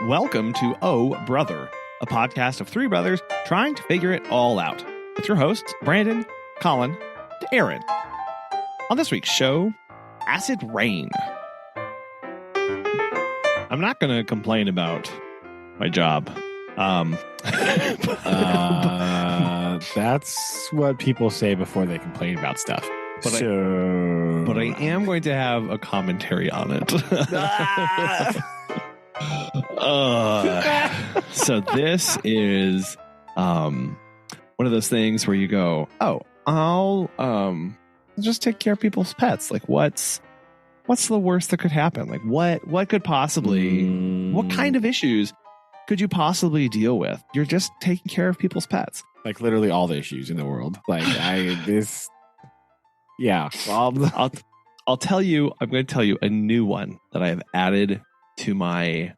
Welcome to Oh Brother, a podcast of three brothers trying to figure it all out. With your hosts, Brandon, Colin, and Aaron. On this week's show, Acid Rain. I'm not going to complain about my job. That's what people say before they complain about stuff. But I am going to have a commentary on it. So this is one of those things where you go, oh, I'll just take care of people's pets. Like, what's the worst that could happen? Like, what could possibly, what kind of issues could you possibly deal with? You're just taking care of people's pets. Like literally all the issues in the world. Like yeah. Well, I'll tell you. I'm going to tell you a new one that I have added to my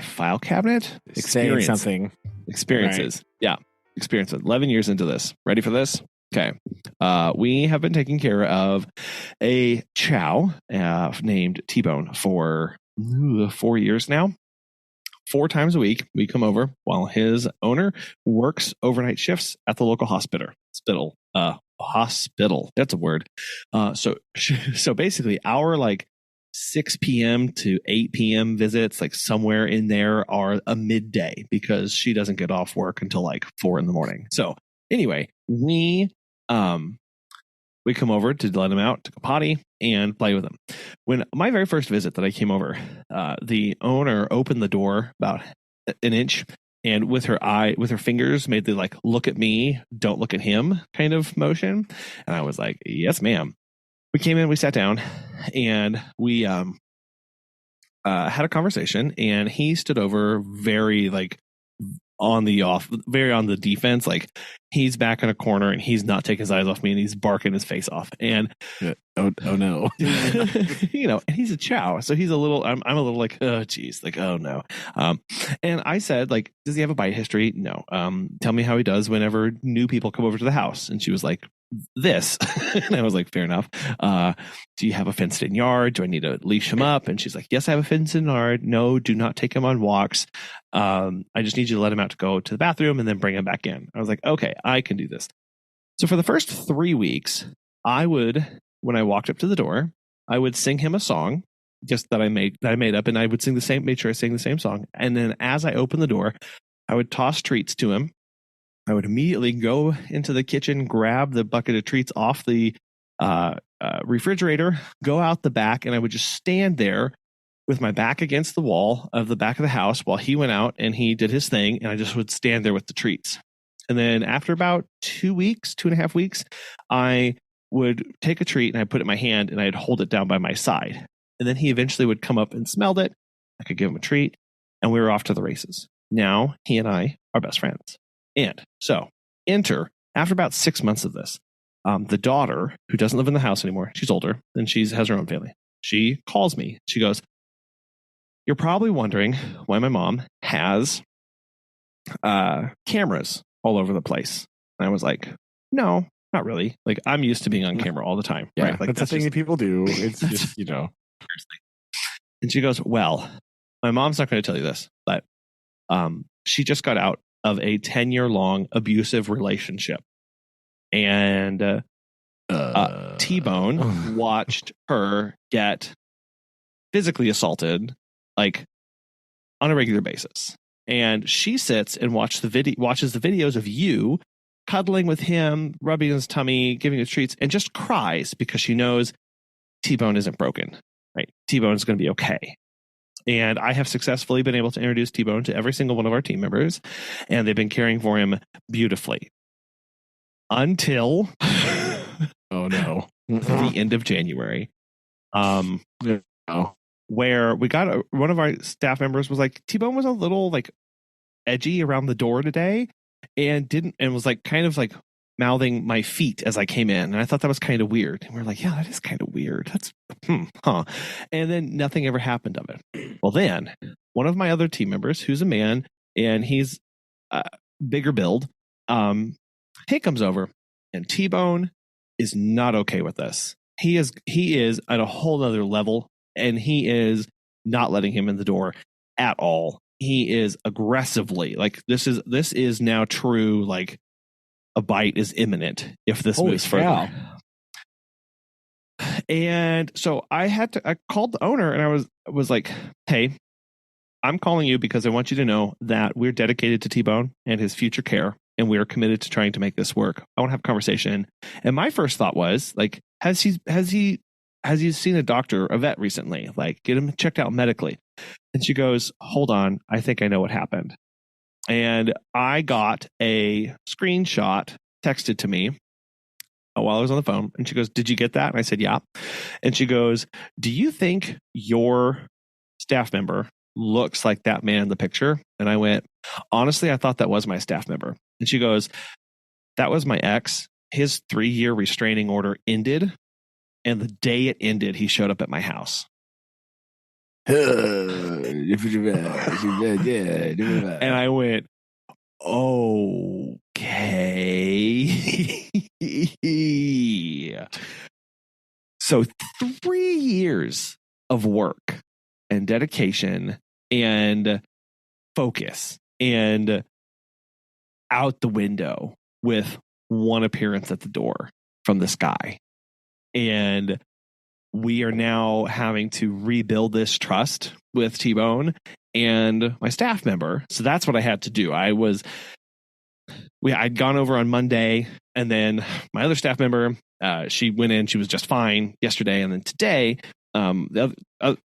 file cabinet. Saying something. Experiences. Right. Yeah. Experiences. 11 years into this. Ready for this? Okay. We have been taking care of a chow named T-Bone for 4 years now. 4 times a week, we come over while his owner works overnight shifts at the local hospital. Hospital. That's a word. So basically our like 6 p.m. to 8 p.m. visits, like somewhere in there, are a midday because she doesn't get off work until like 4 a.m. So anyway, we come over to let him out, to go potty, and play with him. When my very first visit that I came over, the owner opened the door about an inch and with her fingers made the like, look at me, don't look at him kind of motion. And I was like, yes, ma'am. We came in, we sat down, and we had a conversation, and he stood over very like very on the defense. Like he's back in a corner and he's not taking his eyes off me and he's barking his face off. And oh no, and he's a chow, so he's a little. I'm a little like, oh geez, like oh no. And I said, like, does he have a bite history? No. Tell me how he does whenever new people come over to the house. And she was like, this. And I was like, fair enough. Do you have a fenced in yard? Do I need to leash him up? And she's like, yes, I have a fenced in yard. No, do not take him on walks. I just need you to let him out to go to the bathroom and then bring him back in. I was like, okay, I can do this. So for the first 3 weeks, when I walked up to the door, I would sing him a song just that I made up, and I would made sure I sang the same song. And then as I opened the door, I would toss treats to him. I would immediately go into the kitchen, grab the bucket of treats off the refrigerator, go out the back, and I would just stand there with my back against the wall of the back of the house while he went out and he did his thing, and I just would stand there with the treats. And then after about 2.5 weeks, I would take a treat and I'd put it in my hand and I'd hold it down by my side. And then he eventually would come up and smelled it. I could give him a treat, and we were off to the races. Now he and I are best friends. And so enter, after about 6 months of this, the daughter, who doesn't live in the house anymore, she's older and she has her own family. She calls me. She goes, you're probably wondering why my mom has cameras all over the place. And I was like, no, not really. Like, I'm used to being on camera all the time. Yeah, right? Like, that's a thing that people do. It's just, And she goes, well, my mom's not going to tell you this, but she just got out of a 10-year-long abusive relationship. And T-Bone watched her get physically assaulted, like, on a regular basis. And she sits and watches the videos of you cuddling with him, rubbing his tummy, giving him treats, and just cries because she knows T-Bone isn't broken, right? T-Bone is going to be okay. And I have successfully been able to introduce T-Bone to every single one of our team members, and they've been caring for him beautifully. Until oh no, the end of January, no. Where we got one of our staff members was like, T-Bone was a little like edgy around the door today, and was like kind of like mouthing my feet as I came in, and I thought that was kind of weird. And we're like, yeah, that is kind of weird. That's huh. And then nothing ever happened of it. Well, then one of my other team members, who's a man, and he's bigger build, he comes over, and T-Bone is not okay with this. He is at a whole other level, and he is not letting him in the door at all. he is aggressively like this is now true. Like a bite is imminent if this Holy moves cow. further. And so I called the owner and I was like, hey, I'm calling you because I want you to know that we're dedicated to T-Bone and his future care, and we are committed to trying to make this work. I want to have a conversation. And my first thought was like, has he seen a doctor, a vet recently? Like, get him checked out medically. And she goes, hold on, I think I know what happened. And I got a screenshot texted to me while I was on the phone. And she goes, did you get that? And I said, yeah. And she goes, do you think your staff member looks like that man in the picture? And I went, honestly, I thought that was my staff member. And she goes, that was my ex. His 3-year restraining order ended. And the day it ended, he showed up at my house. And I went, okay. So 3 years of work and dedication and focus and out the window with one appearance at the door from this guy. And we are now having to rebuild this trust with T-Bone and my staff member. So that's what I had to do. I'd gone over on Monday, and then my other staff member, she went in, she was just fine yesterday. And then today, the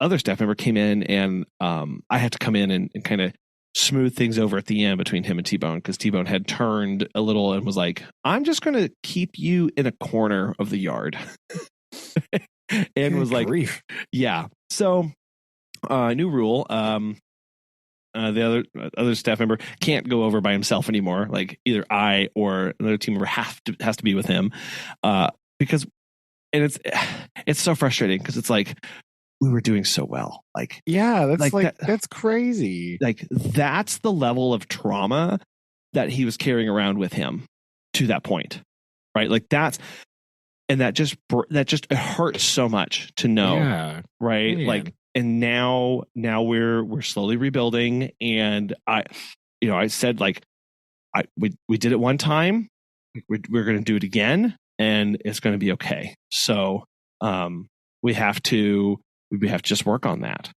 other staff member came in, and I had to come in and kind of smooth things over at the end between him and T-Bone, because T-Bone had turned a little and was like, I'm just going to keep you in a corner of the yard. And was like, grief. Yeah. So new rule. The other staff member can't go over by himself anymore. Like either I or another team member has to be with him, because, and it's so frustrating because it's like we were doing so well. Like, yeah, that's like that's crazy. Like that's the level of trauma that he was carrying around with him to that point, right? Like that just it hurts so much to know, yeah, right? man. Like, and now we're slowly rebuilding, and I said like we did it one time, we're going to do it again, and it's going to be okay. So we have to just work on that,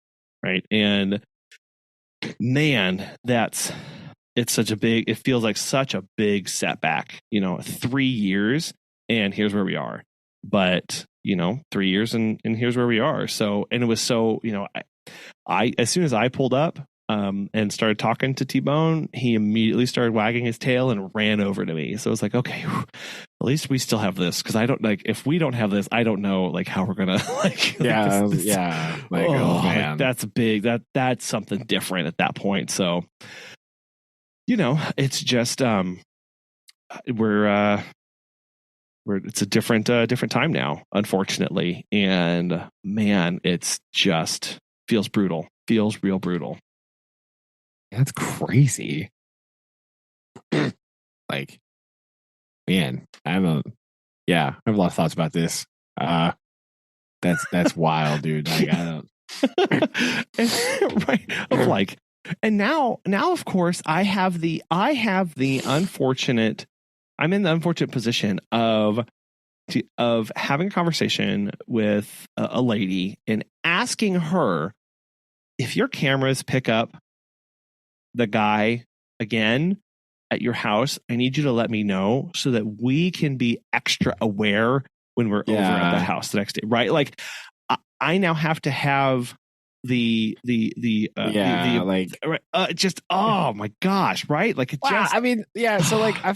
right? And man, it feels like such a big setback, 3 years and here's where we are. But 3 years and here's where we are. So, and it was so, I as soon as I pulled up and started talking to T-Bone, he immediately started wagging his tail and ran over to me. So I was like, okay, at least we still have this, because I don't like, if we don't have this, I don't know like how we're gonna like yeah like, oh man, like, that's big, that's something different at that point. So it's just it's a different time now, unfortunately. And man, it's just feels real brutal. that's crazy. Like, man, I have a lot of thoughts about this. That's wild, dude. Like, I don't right of like, and now of course I'm in the unfortunate position of having a conversation with a lady and asking her, if your cameras pick up the guy again at your house, I need you to let me know so that we can be extra aware when we're over at that house the next day, right? Like I now have to have just, oh my gosh, right? Like I mean, yeah. So like, I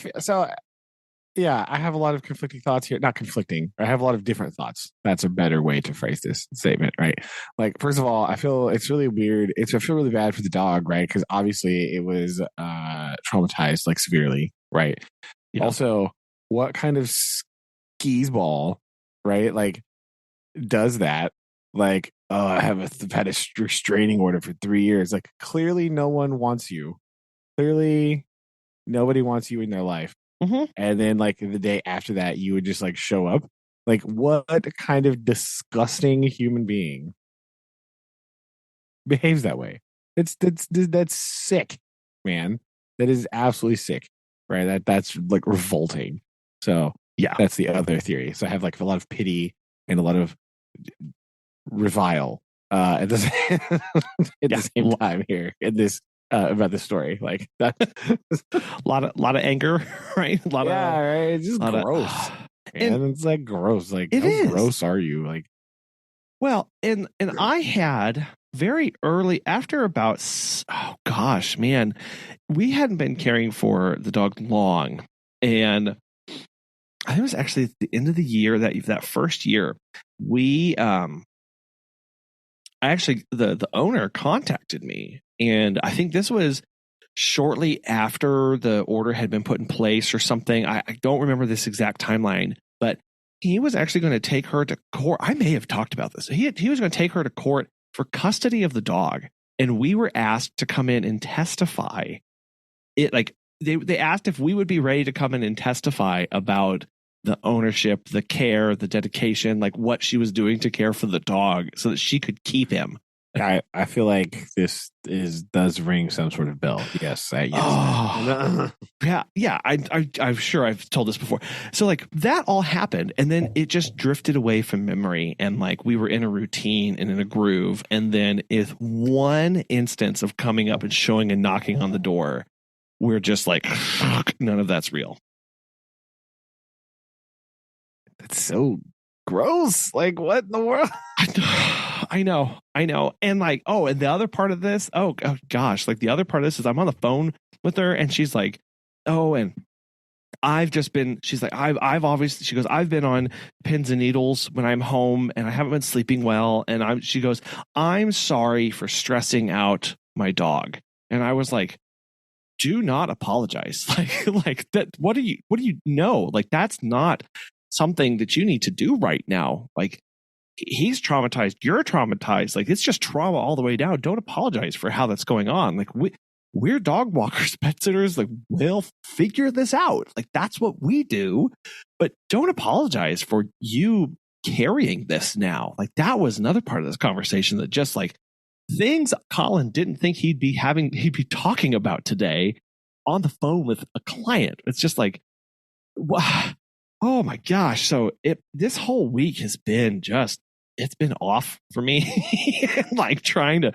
have a lot of conflicting thoughts here. Not conflicting. I have a lot of different thoughts. That's a better way to phrase this statement, right? Like, first of all, I feel it's really weird. I feel really bad for the dog, right? Because obviously it was traumatized like severely, right? Yeah. Also, what kind of skis ball, right? Like, does that? Like, oh, I've had a restraining order for 3 years. Like, clearly no one wants you. Clearly nobody wants you in their life. Mm-hmm. And then like the day after that, you would just like show up. Like, what kind of disgusting human being behaves that way? That's sick, man. That is absolutely sick, right? That's like revolting. So Yeah. that's the other theory. So I have like a lot of pity and a lot of revile at the at the same time here in this about this story. Like that, a lot of anger, right? A lot yeah, of, right. It's just gross, and it's like gross. Like it how is. gross are you? Like, well, and I had very early after about oh gosh, man, we hadn't been caring for the dog long, and I think it was actually at the end of the year that first year we actually the owner contacted me, and I think this was shortly after the order had been put in place or something. I don't remember this exact timeline, but he was actually going to take her to court. I may have talked about this. He was going to take her to court for custody of the dog, and we were asked to come in and testify. It like they asked if we would be ready to come in and testify about the ownership, the care, the dedication, like what she was doing to care for the dog so that she could keep him. I feel like this does ring some sort of bell. Yes, yes. Oh, yeah. I'm sure I've told this before. So like that all happened, and then it just drifted away from memory, and like we were in a routine and in a groove, and then if one instance of coming up and showing and knocking on the door, we're just like, fuck, none of that's real. That's so gross. Like what in the world? I know. And like, and the other part of this, gosh, like the other part of this is I'm on the phone with her, and she's like, and she's like, I've obviously, she goes, I've been on pins and needles when I'm home and I haven't been sleeping well. And she goes, I'm sorry for stressing out my dog. And I was like, do not apologize. Like that. What do you know? Like, that's not something that you need to do right now. Like, he's traumatized, you're traumatized. Like, it's just trauma all the way down. Don't apologize for how that's going on. Like, we're dog walkers, pet sitters. Like, we'll figure this out. Like, that's what we do. But don't apologize for you carrying this now. Like, that was another part of this conversation that just like things Colin didn't think he'd be talking about today on the phone with a client. It's just like, wow. Oh my gosh. So this whole week has been it's been off for me. Like trying to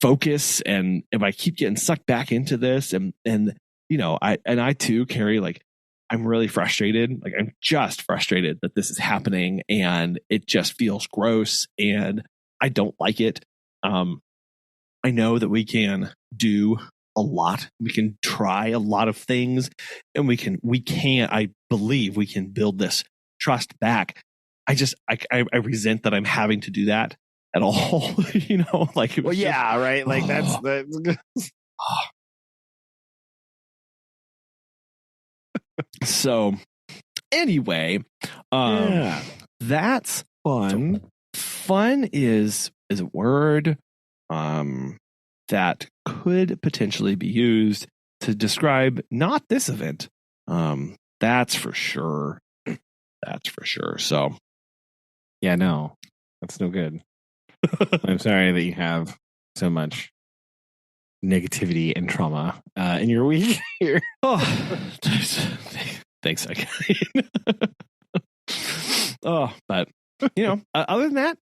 focus, and if I keep getting sucked back into this, and I too, Carrie, like I'm really frustrated. Like I'm just frustrated that this is happening, and it just feels gross, and I don't like it. I know that we can do a lot. We can try a lot of things, and I believe we can build this trust back. I resent that I'm having to do that at all. Like, well, yeah, right. Like that's so anyway, that's fun. Fun is a word that could potentially be used to describe not this event. That's for sure. So yeah, no, that's no good. I'm sorry that you have so much negativity and trauma in your week here. Thanks again. But other than that,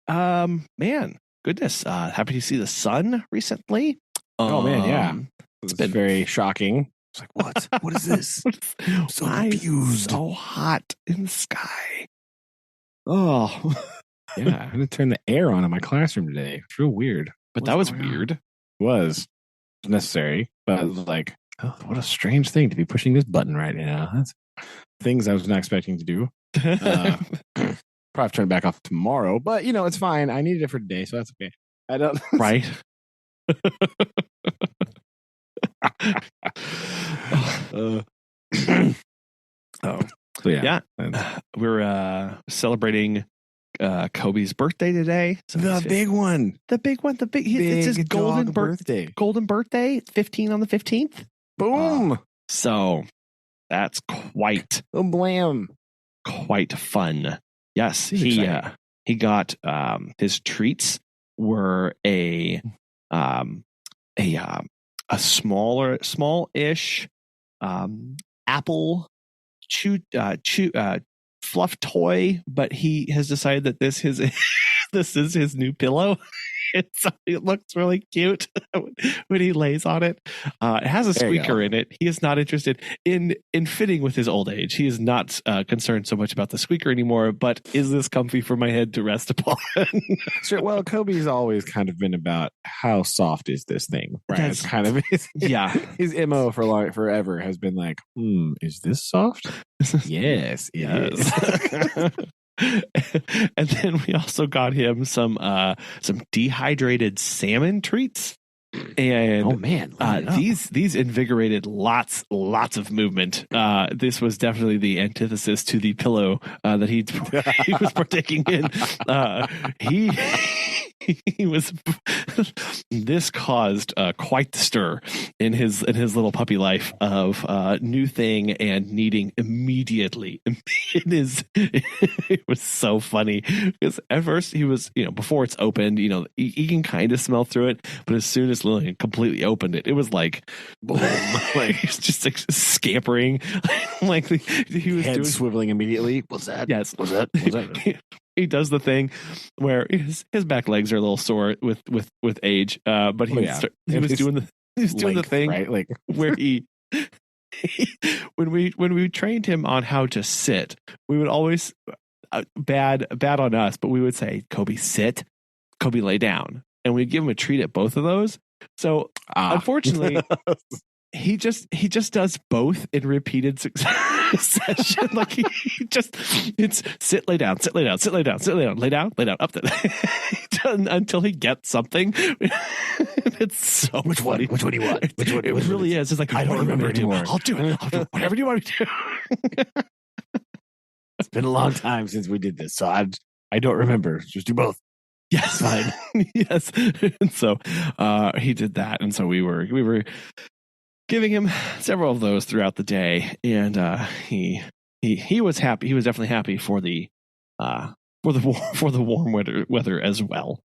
man, goodness, happy to see the sun recently. Oh man, yeah, it's been very shocking. It's like, what is this? So confused. So hot in the sky. Oh yeah, I'm gonna turn the air on in my classroom today. It's real weird. But that was weird. It was necessary, but like, what a strange thing to be pushing this button right now. That's things I was not expecting to do. Probably turn it back off tomorrow, but it's fine. I needed it for today, so that's okay. I don't right. So yeah. We're celebrating Kobe's birthday today. So the big one. It's his golden birthday. Golden birthday, 15 on the 15th. Boom. So that's quite blam. Quite fun. Yes, he got his treats were a um, small-ish apple fluff toy, but he has decided that this is this is his new pillow. It looks really cute when he lays on it. It has a squeaker in it. He is not interested in fitting with his old age. He is not concerned so much about the squeaker anymore, but is this comfy for my head to rest upon? Sure. Well, Kobe's always kind of been about how soft is this thing, right? That's kind of his MO for forever has been like, is this soft? Yes, it is. And then we also got him some dehydrated salmon treats. And oh man, these invigorated lots of movement. This was definitely the antithesis to the pillow that he was partaking in. He was. This caused quite the stir in his little puppy life of new thing and needing immediately. It was so funny because at first he was, before it's opened, you can kind of smell through it, but as soon as Lillian completely opened it, it was like boom, like he's just like scampering, like he was head swiveling immediately. What's that? Yes, what's that? He does the thing where his back legs are a little sore with age, but he was doing the thing, right? Like where he when we trained him on how to sit, we would always bad on us, but we would say, Kobe sit, Kobe lay down, and we'd give him a treat at both of those. So unfortunately, he just does both in repeated succession. Like it's sit, lay down, sit, lay down, sit, lay down, sit, lay down, lay down, up until he gets something. It's so which funny. Which one do you want? Which one? It really is. It's like, I don't remember anymore. I'll do it. Whatever you want me to do. It's been a long time since we did this, so I don't remember. Just do both. Yes, fine. Yes. And so he did that, and so we were giving him several of those throughout the day, and he was happy. He was definitely happy for the warm weather as well.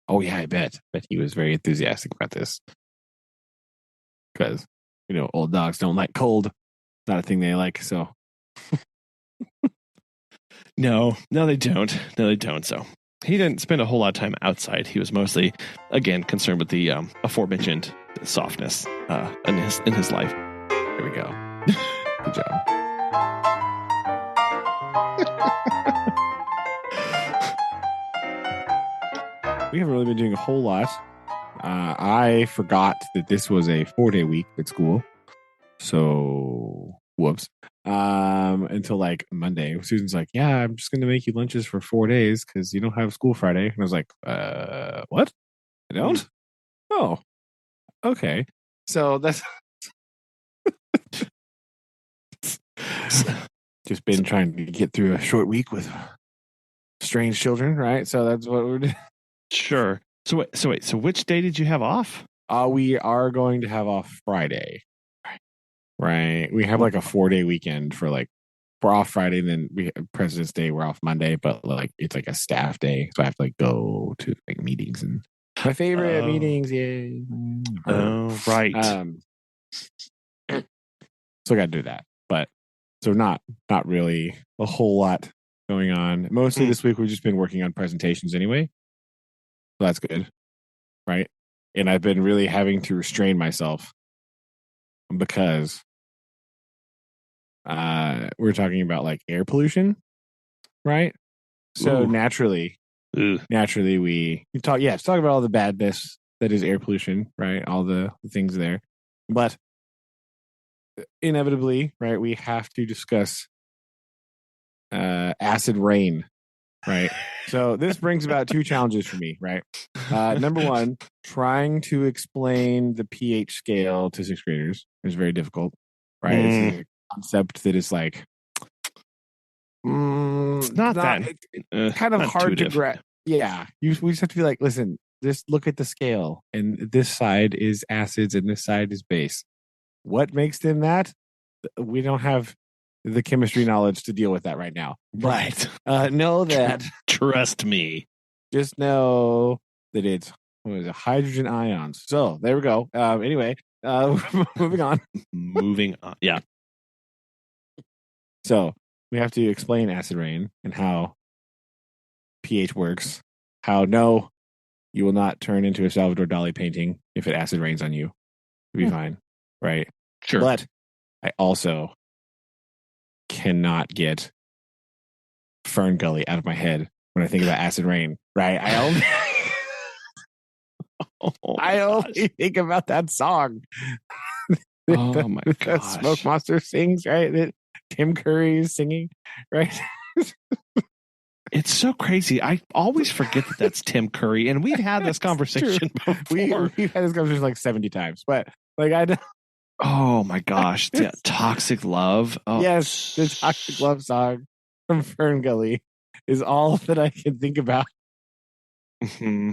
Oh yeah, I bet. But he was very enthusiastic about this because old dogs don't like cold. Not a thing they like. So no, they don't. So he didn't spend a whole lot of time outside. He was mostly, again, concerned with the aforementioned softness in his life. There we go. Good job. We haven't really been doing a whole lot. I forgot that this was a 4-day week at school. So, whoops. Until like Monday. Susan's like, yeah, I'm just going to make you lunches for 4 days because you don't have school Friday. And I was like, what? I don't? Oh, okay. So that's just been trying to get through a short week with strange children, right? So that's what we're doing. Sure. So wait. So which day did you have off? We are going to have off Friday. Right. We have like a 4-day weekend we're off Friday, and then we have President's Day. We're off Monday, but like it's like a staff day, so I have to like go to like meetings and my favorite meetings. Yeah. Oh, right. So I got to do that, but so not really a whole lot going on. Mostly this week we've just been working on presentations anyway. So that's good, right? And I've been really having to restrain myself because we're talking about like air pollution, right? So naturally we talk about all the badness that is air pollution, right? All the things there. But inevitably, right, we have to discuss acid rain, right? So this brings about 2 challenges for me, right? Number one, trying to explain the pH scale to 6th graders is very difficult, right? It's a concept that is like it's not that kind of hard to grasp. Yeah, we just have to be like, listen, just look at the scale, and this side is acids and this side is base. What makes them that? We don't have the chemistry knowledge to deal with that right now. Right. Know that. Trust me. Just know that it's what is it? Hydrogen ions. So there we go. Anyway, moving on. Moving on. Yeah. So we have to explain acid rain and how pH works. How no, you will not turn into a Salvador Dali painting if it acid rains on you. You'll be fine, right? Sure. But I also cannot get Fern Gully out of my head when I think about acid rain. Right? I only think about that song. Oh my that gosh. Smoke Monster sings, right? That Tim Curry is singing, right? It's so crazy. I always forget that that's Tim Curry, and we've had this conversation before. We've had this conversation like 70 times, but like I don't. Oh my gosh, the Toxic Love. Oh. Yes, the Toxic Love song from Fern Gully is all that I can think about Mm-hmm.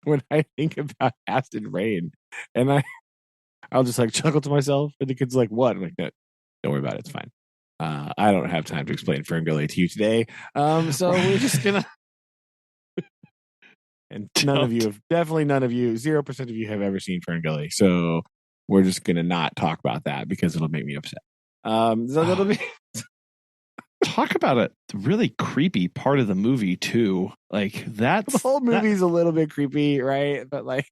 when I think about acid rain, and I'll just like chuckle to myself, and the kid's like, "What?" I'm like, "No, don't worry about it. It's fine." I don't have time to explain Fern Gully to you today, so we're just gonna. And none of you have, definitely none of you, 0% of you have ever seen Fern Gully, so we're just gonna not talk about that because it'll make me upset. So that'll be. Talk about a really creepy part of the movie too. Like that's the whole movie's a little bit creepy, right? But like,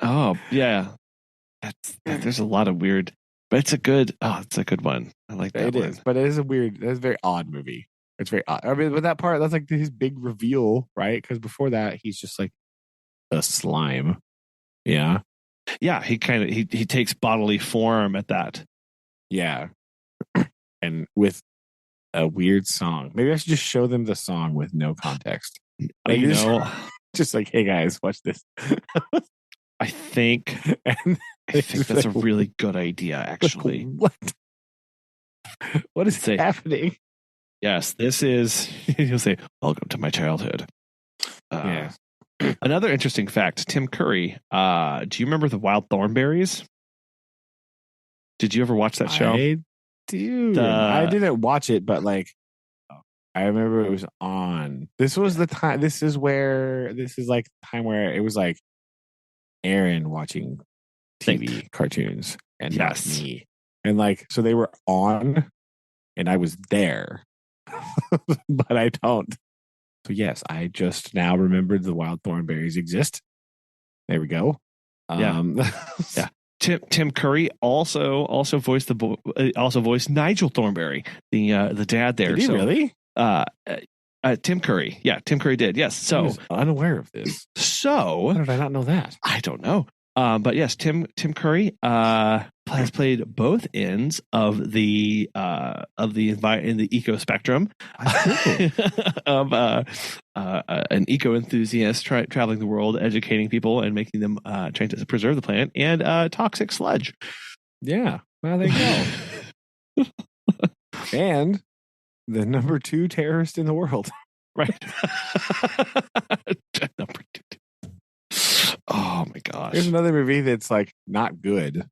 oh yeah, there's a lot of weird, but it's a good one. I like that. It one. is, but it is a very odd movie. It's very odd. I mean, with that part, that's like his big reveal, right? Because before that, he's just like a slime. Yeah, yeah. He kind of he takes bodily form at that. Yeah, and with a weird song. Maybe I should just show them the song with no context. Like, you know, just like, hey guys, watch this. I think that's a really good idea, actually. What? What is happening? Yes, this is. He'll say, "Welcome to my childhood." Yes. Another interesting fact: Tim Curry. Do you remember the Wild Thornberries? Did you ever watch that show? I do. I didn't watch it, but like, I remember it was on. This was the time. This is like the time where it was like Aaron watching TV cartoons and not me. And like, so they were on and I was there, but I don't. So yes, I just now remembered the Wild Thornberries exist. There we go. Yeah. Tim Curry also voiced Nigel Thornberry, the dad there. Did he really? Tim Curry. Yeah, Tim Curry did. Yes. So I was unaware of this. So how did I not know that? I don't know. But yes, Tim Curry has played both ends of the in the eco spectrum of an eco enthusiast traveling the world, educating people and making them trying to preserve the planet, and toxic sludge. Yeah, well, there you go. And the number 2 terrorist in the world, right? Number 2. Oh my gosh. There's another movie that's like not good,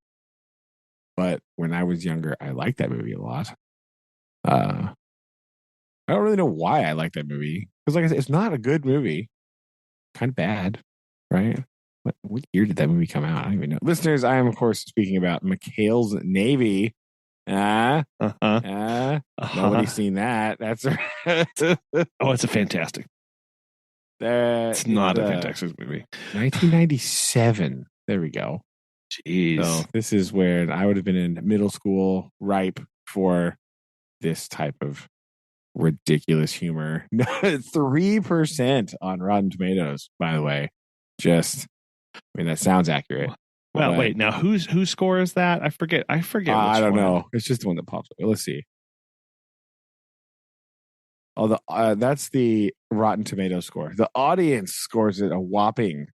but when I was younger, I liked that movie a lot. I don't really know why I like that movie because, like I said, it's not a good movie. Kind of bad, right? What year did that movie come out? I don't even know. Listeners, I am of course speaking about McHale's Navy. Nobody's seen that. That's oh, it's a fantastic. It's not a fantastic movie. 1997. There we go. Jeez. So this is where I would have been in middle school, ripe for this type of ridiculous humor. 3% on Rotten Tomatoes, by the way. That sounds accurate. Well, wait. Now, whose score is that? I forget. I don't know. It's just the one that pops up. Let's see. Oh, that's the Rotten Tomato score. The audience scores it a whopping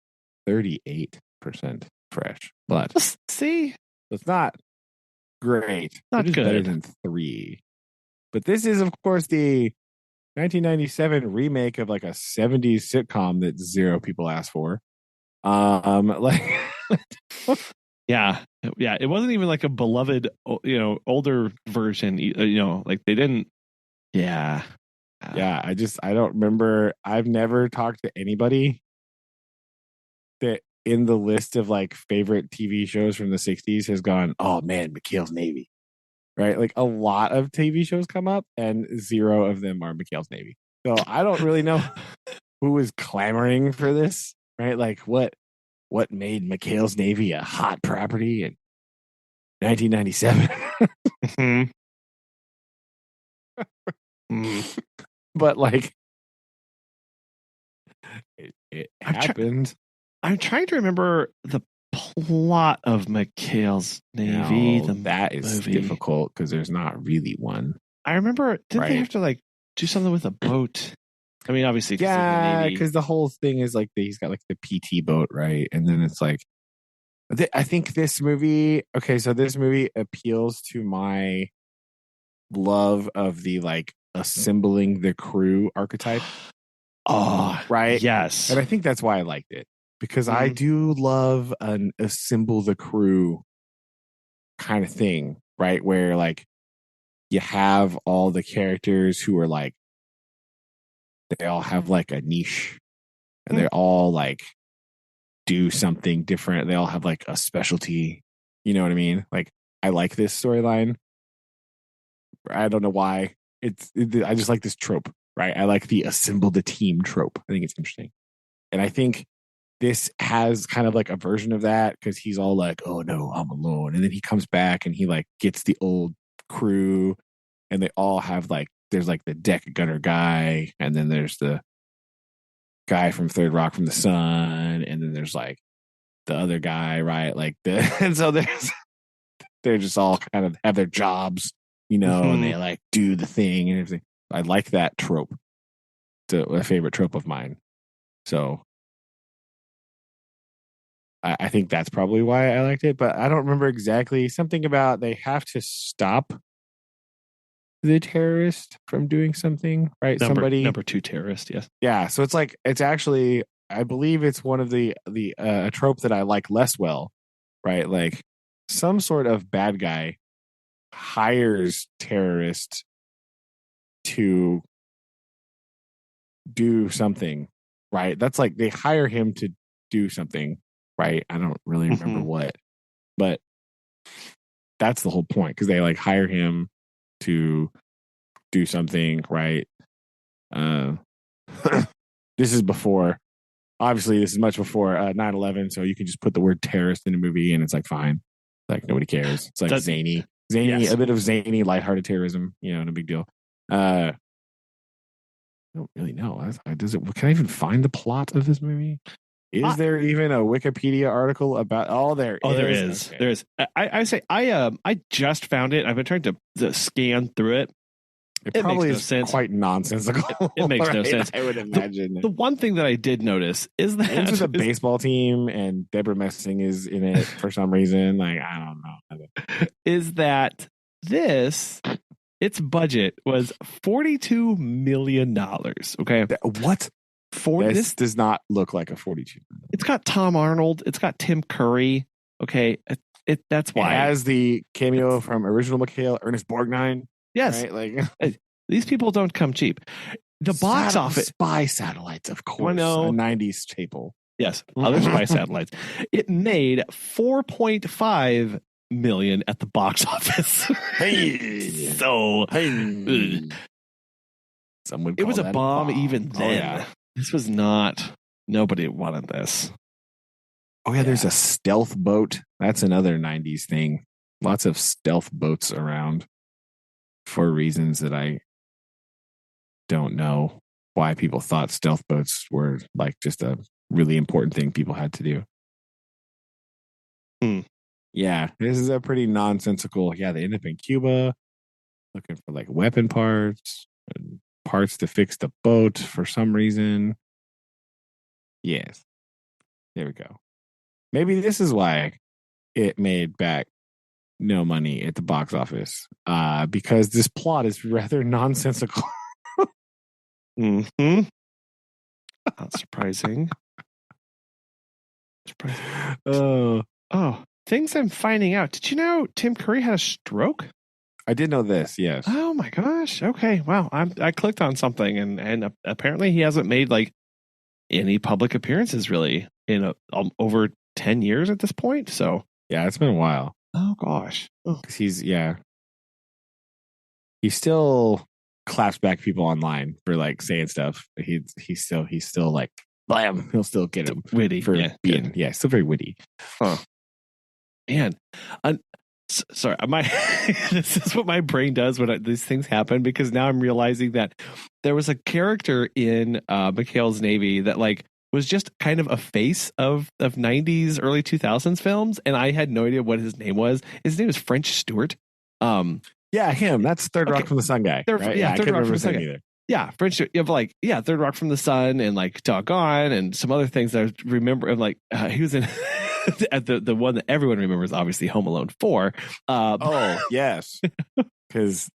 38% fresh. But see, it's not great. Not good. Better than 3. But this is, of course, the 1997 remake of like a 70s sitcom that 0 people asked for. Yeah. It wasn't even like a beloved, older version. Like they didn't. Yeah. I don't remember. I've never talked to anybody that in the list of like favorite TV shows from the 60s has gone, oh man, McHale's Navy. Right? Like a lot of TV shows come up and zero of them are McHale's Navy. So I don't really know who was clamoring for this, right? Like what made McHale's Navy a hot property in 1997? Mhm. Mm. But like it happened. I'm trying to remember the plot of McHale's Navy. Now, that is movie. difficult because there's not really one. I remember, didn't they Right. have to like do something with a boat? I mean, obviously, Yeah, because the whole thing is like he's got like the PT boat, right? And then it's like, I think this movie. Okay, so this movie appeals to my love of the like assembling the crew archetype. Oh, right. yes. And I think that's why I liked it because I do love an assemble the crew kind of thing, right? Where like you have all the characters who are like, they all have like a niche and they all like do something different. They all have like a specialty. You know what I mean? Like, I like this storyline. I don't know why. I just like this trope, right? I like the assemble the team trope. I think it's interesting. And I think this has kind of like a version of that because he's all like, oh no, I'm alone. And then he comes back and he like gets the old crew and they all have like, there's like the deck gunner guy and then there's the guy from Third Rock from the Sun and then there's like the other guy, right? Like and so they're just all kind of have their jobs, you know, and they like do the thing and everything. I like that trope. It's a favorite trope of mine. So I think that's probably why I liked it, but I don't remember exactly. Something about they have to stop the terrorist from doing something, right? Number 2 terrorist, yes. Yeah, so it's like it's actually, I believe it's one of the trope that I like less well, right? Like some sort of bad guy hires terrorist to do something, right? That's like they hire him to do something, right? I don't really remember what, but that's the whole point because they like hire him to do something, right? This is before, obviously, this is much before 9/11, so you can just put the word terrorist in a movie and it's like fine, like nobody cares. It's like zany, yes. A bit of zany, lighthearted terrorism, you know, no big deal. I don't really know. Can I even find the plot of this movie? Is there even a Wikipedia article about? Oh, there is. Okay. There is. I just found it. I've been trying to scan through it. It probably is quite nonsensical. It makes no sense. I would imagine. The one thing that I did notice is that it's a baseball team, and Deborah Messing is in it for some reason. Like, I don't know. Is that its budget was $42 million. Okay, what? This does not look like a 42. It's got Tom Arnold. It's got Tim Curry. Okay, that's why it has the cameo from original McHale, Ernest Borgnine. Yes, right? Like these people don't come cheap. The box office, spy satellites, of course, a 90s staple. Yes, other spy satellites. It made $4.5 million at the box office. So it was a bomb even then. This was not. Nobody wanted this. Oh yeah, there's a stealth boat. That's another 90s thing. Lots of stealth boats around for reasons that I don't know why people thought stealth boats were like just a really important thing people had to do. Yeah, this is a pretty nonsensical. Yeah, they end up in Cuba looking for like weapon parts and parts to fix the boat for some reason. Yes. There we go. Maybe this is why it made back no money at the box office. Because this plot is rather nonsensical. Not surprising. Oh, things I'm finding out. Did you know Tim Curry had a stroke? I did know this, yes. Oh my gosh. Okay. Wow. I clicked on something and apparently he hasn't made like any public appearances really in over 10 years at this point. So yeah, it's been a while. Oh gosh. Because he still claps back people online for like saying stuff. He's still like blam. He'll still get him witty for being still very witty. Huh. Man, sorry, this is what my brain does when these things happen, because now I'm realizing that there was a character in McHale's Navy that like was just kind of a face of 90s, early 2000s films, and I had no idea what his name was. His name was French Stewart. Yeah, him. That's Third Rock from the Sun guy. Right? Yeah, Third Rock from the Sun guy. Yeah, French. You have like Third Rock from the Sun and like Doggone and some other things that I remember. And like he was in at the one that everyone remembers, obviously Home Alone 4. Oh yes, because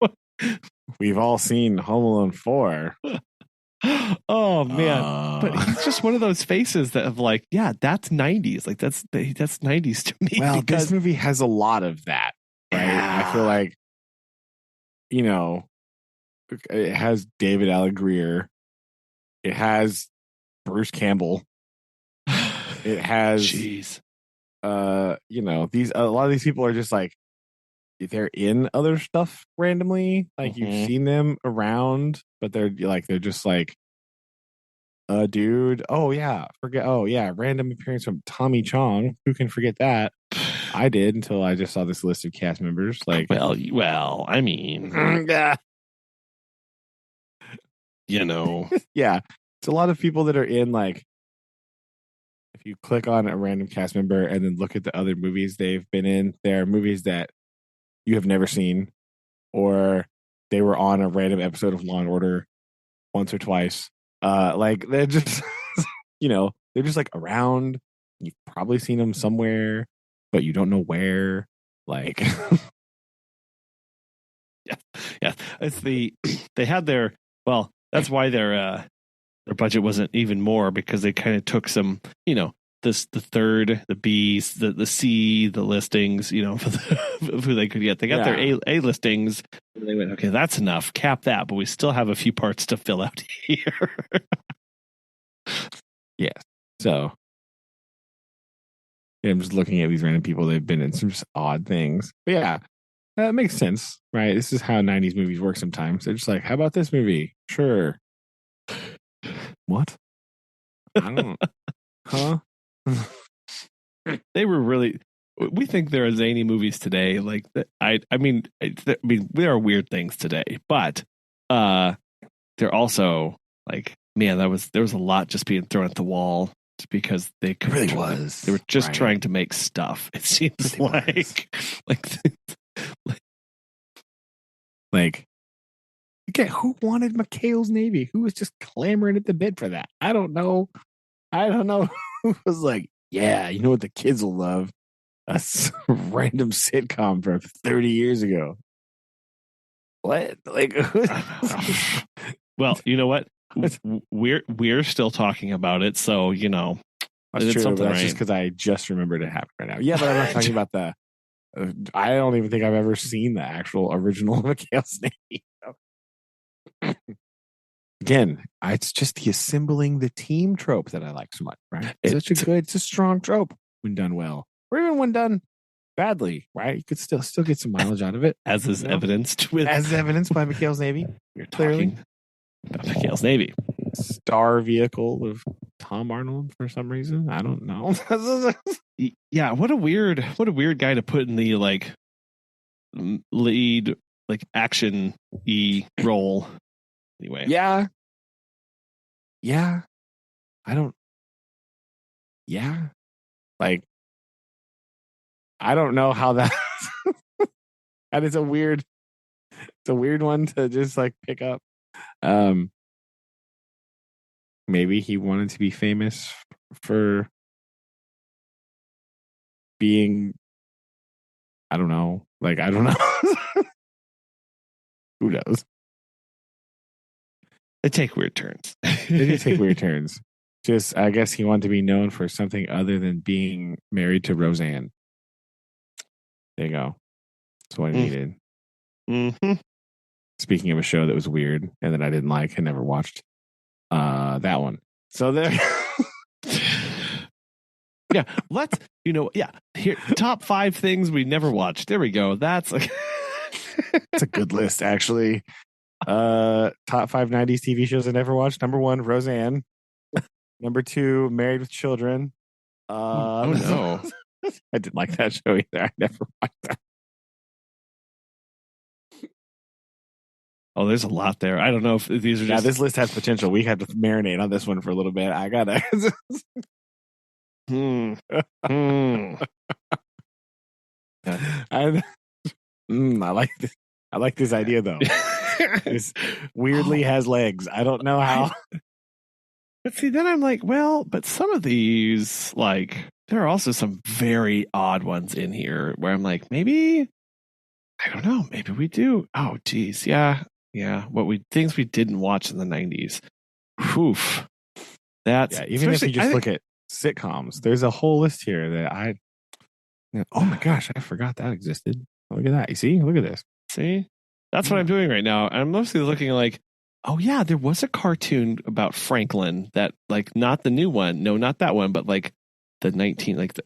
we've all seen Home Alone 4. Oh man, but he's just one of those faces that have like, yeah, that's 90s. Like that's 90s to me. Well, this movie has a lot of that, right? Yeah. I feel like, you know, it has David Alan Grier. It has Bruce Campbell. It has, jeez, you know, a lot of these people are just like, they're in other stuff randomly. Like you've seen them around, but they're just like, dude. Oh yeah, random appearance from Tommy Chong. Who can forget that? I did, until I just saw this list of cast members. Like, well, I mean, you know, yeah, it's a lot of people that are in like. If you click on a random cast member and then look at the other movies they've been in, there are movies that you have never seen, or they were on a random episode of Law and Order once or twice. Like they're just, you know, they're just like around. You've probably seen them somewhere, but you don't know where. Like, yeah, it's they had their, well, that's why their budget wasn't even more, because they kind of took some, you know, the third, the B's, the C, the listings, you know, of who they could get. They got their A listings. They went, okay, that's enough. Cap that, but we still have a few parts to fill out here. Yeah. So I'm just looking at these random people. They've been in some just odd things. But yeah, that makes sense, right? This is how 90s movies work sometimes. They're just like, how about this movie? Sure. What? I don't. Huh? They were really. We think there are zany movies today. Like I mean, there are weird things today, but they're also like, man, there was a lot just being thrown at the wall because they really was. They were just trying to make stuff. It seems like. Okay, who wanted McHale's Navy? Who was just clamoring at the bit for that? I don't know. Who was like, yeah, you know what the kids will love? A random sitcom from 30 years ago. What? Like, well, you know what? We're still talking about it, so you know. That's true, but that's just because I just remembered it happened right now. Yeah, but I'm not talking about the. I don't even think I've ever seen the actual original McHale's Navy. Again, it's just the assembling the team trope that I like so much, right? It's a strong trope when done well, or even when done badly, right? You could still get some mileage out of it, as is evidenced by McHale's Navy. You're clearly about McHale's Navy, star vehicle of Tom Arnold for some reason. I don't know. Yeah, what a weird guy to put in the like lead, like action role. Anyway. Yeah. I don't. Yeah. Like, I don't know how that. That is a weird. It's a weird one to just like pick up. Maybe he wanted to be famous for being. I don't know. Like, I don't know. Who knows? They take weird turns. They do take weird turns. Just, I guess he wanted to be known for something other than being married to Roseanne. There you go. That's what I needed. Mm-hmm. Speaking of a show that was weird and that I didn't like, I never watched that one. So there. Yeah, let's here top 5 things we never watched. There we go. That's like It's a good list, actually. Top 5 90s TV shows I never watched. Number 1, Roseanne. Number 2, Married with Children. oh no. I didn't like that show either. I never watched that. Oh, there's a lot there. I don't know if these are just. This list has potential. We have to marinate on this one for a little bit. I gotta. I like this. I like this idea though. This weirdly has legs. I don't know how. But see, then I'm like, well, but some of these, like, there are also some very odd ones in here where I'm like, maybe, I don't know, maybe we do. Oh, geez, yeah. Things we didn't watch in the 90s. Oof. That's even if you just look at sitcoms, there's a whole list here that oh my gosh, I forgot that existed. Look at that. You see? Look at this. See? That's what I'm doing right now. I'm mostly looking like, oh yeah, there was a cartoon about Franklin that, like, not the new one. No, not that one, but like the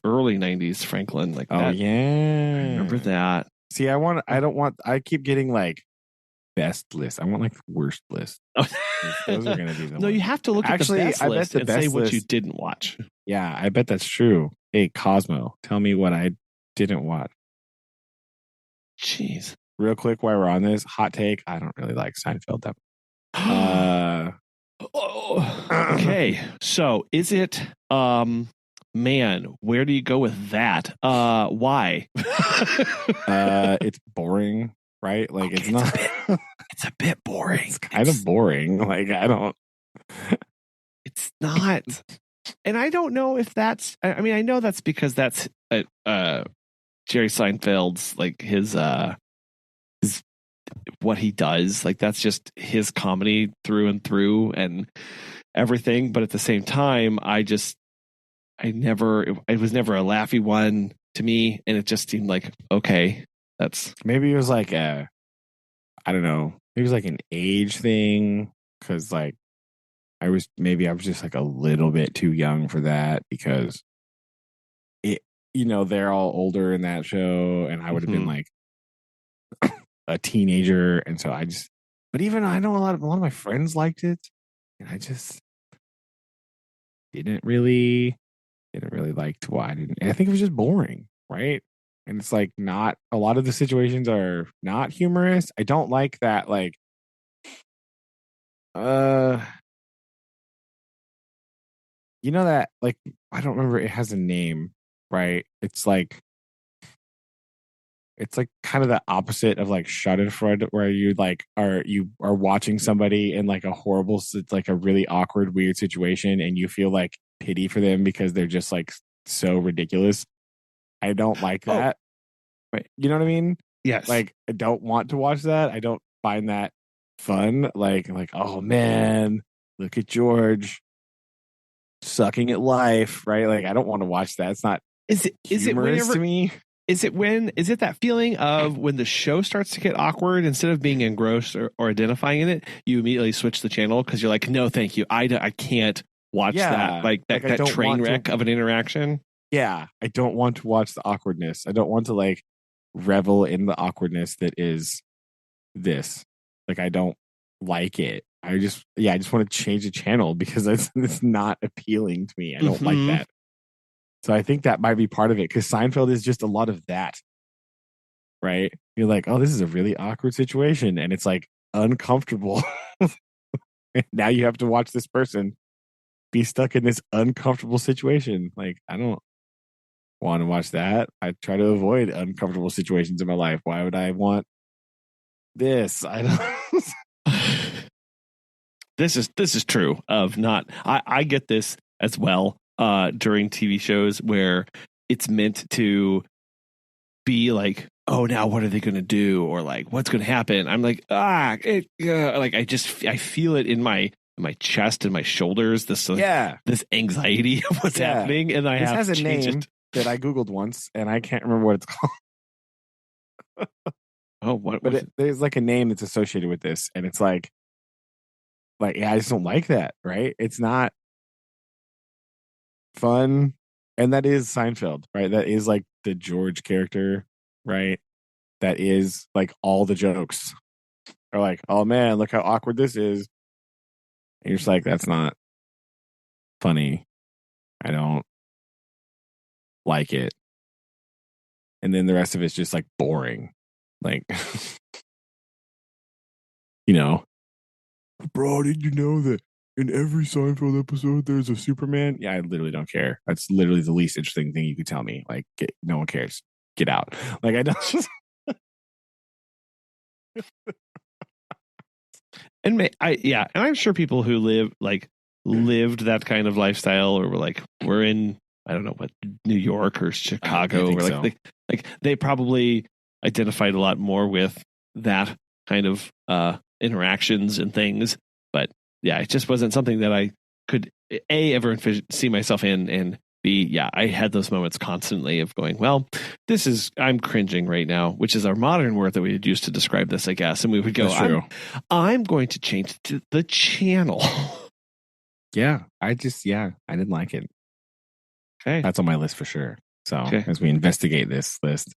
early 90s Franklin. Like, oh yeah. I remember that. See, I keep getting like best list. I want like the worst list. Those are gonna be the No, ones. you have to look at the best list and say what you didn't watch. Yeah, I bet that's true. Hey, Cosmo, tell me what I didn't watch. Jeez. Real quick, while we're on this, hot take. I don't really like Seinfeld that much. Okay. So is it man, where do you go with that? Why? It's boring, right? Like, okay, it's a bit boring. It's kind of boring. Like, I don't. It's not. And I don't know if that's. I mean, I know that's because that's Jerry Seinfeld's, like, his what he does. Like, that's just his comedy through and through and everything. But at the same time, it was never a laughy one to me, and it just seemed like, okay, that's maybe it was like I don't know. It was like an age thing, because like I was just like a little bit too young for that, because they're all older in that show, and I would have been like a teenager, and so but even I know a lot of my friends liked it, and I just didn't really like to watch it. I think it was just boring, right? And it's like, not a lot of the situations are not humorous. I don't like that, like that, like, I don't remember, it has a name, right? It's like kind of the opposite of like Schadenfreude, where you are watching somebody in like it's like a really awkward, weird situation, and you feel like pity for them because they're just like so ridiculous. I don't like that. Right. You know what I mean? Yes. Like, I don't want to watch that. I don't find that fun. Like, oh man, look at George sucking at life, right? Like, I don't want to watch that. It's not. Is it to me? Is it that feeling of when the show starts to get awkward, instead of being engrossed or identifying in it, you immediately switch the channel because you're like, no, thank you. I can't watch that. Like that train wreck of an interaction. Yeah. I don't want to watch the awkwardness. I don't want to like revel in the awkwardness that is this. Like, I don't like it. I just want to change the channel because it's not appealing to me. I don't like that. So I think that might be part of it, because Seinfeld is just a lot of that, right? You're like, oh, this is a really awkward situation, and it's like uncomfortable. Now you have to watch this person be stuck in this uncomfortable situation. Like, I don't want to watch that. I try to avoid uncomfortable situations in my life. Why would I want this? I don't. This is true of not. I get this as well. During TV shows where it's meant to be like, oh, now what are they going to do, or like, what's going to happen? I'm like, like I feel it in my chest and my shoulders. This anxiety of what's happening, and this has a name that I googled once, and I can't remember what it's called. Oh, what? But there's like a name that's associated with this, and it's like I just don't like that. Right? It's not fun. And that is Seinfeld, right? That is like the George character, right? That is like all the jokes are like, oh man, look how awkward this is. And you're just like, that's not funny. I don't like it. And then the rest of it's just like boring. Like, you know, bro, did you know that in every Seinfeld episode there's a Superman? Yeah, I literally don't care. That's literally the least interesting thing you could tell me. Like, no one cares. Get out. Like, I don't. And and I'm sure people who lived that kind of lifestyle, or we're in, I don't know what, New York or Chicago, or so. they probably identified a lot more with that kind of interactions and things. But yeah, it just wasn't something that I could ever see myself in, and B, yeah, I had those moments constantly of going, well, I'm cringing right now, which is our modern word that we would use to describe this, I guess. And we would go, I'm going to change to the channel. Yeah, I didn't like it. Okay. That's on my list for sure. So as we investigate this list.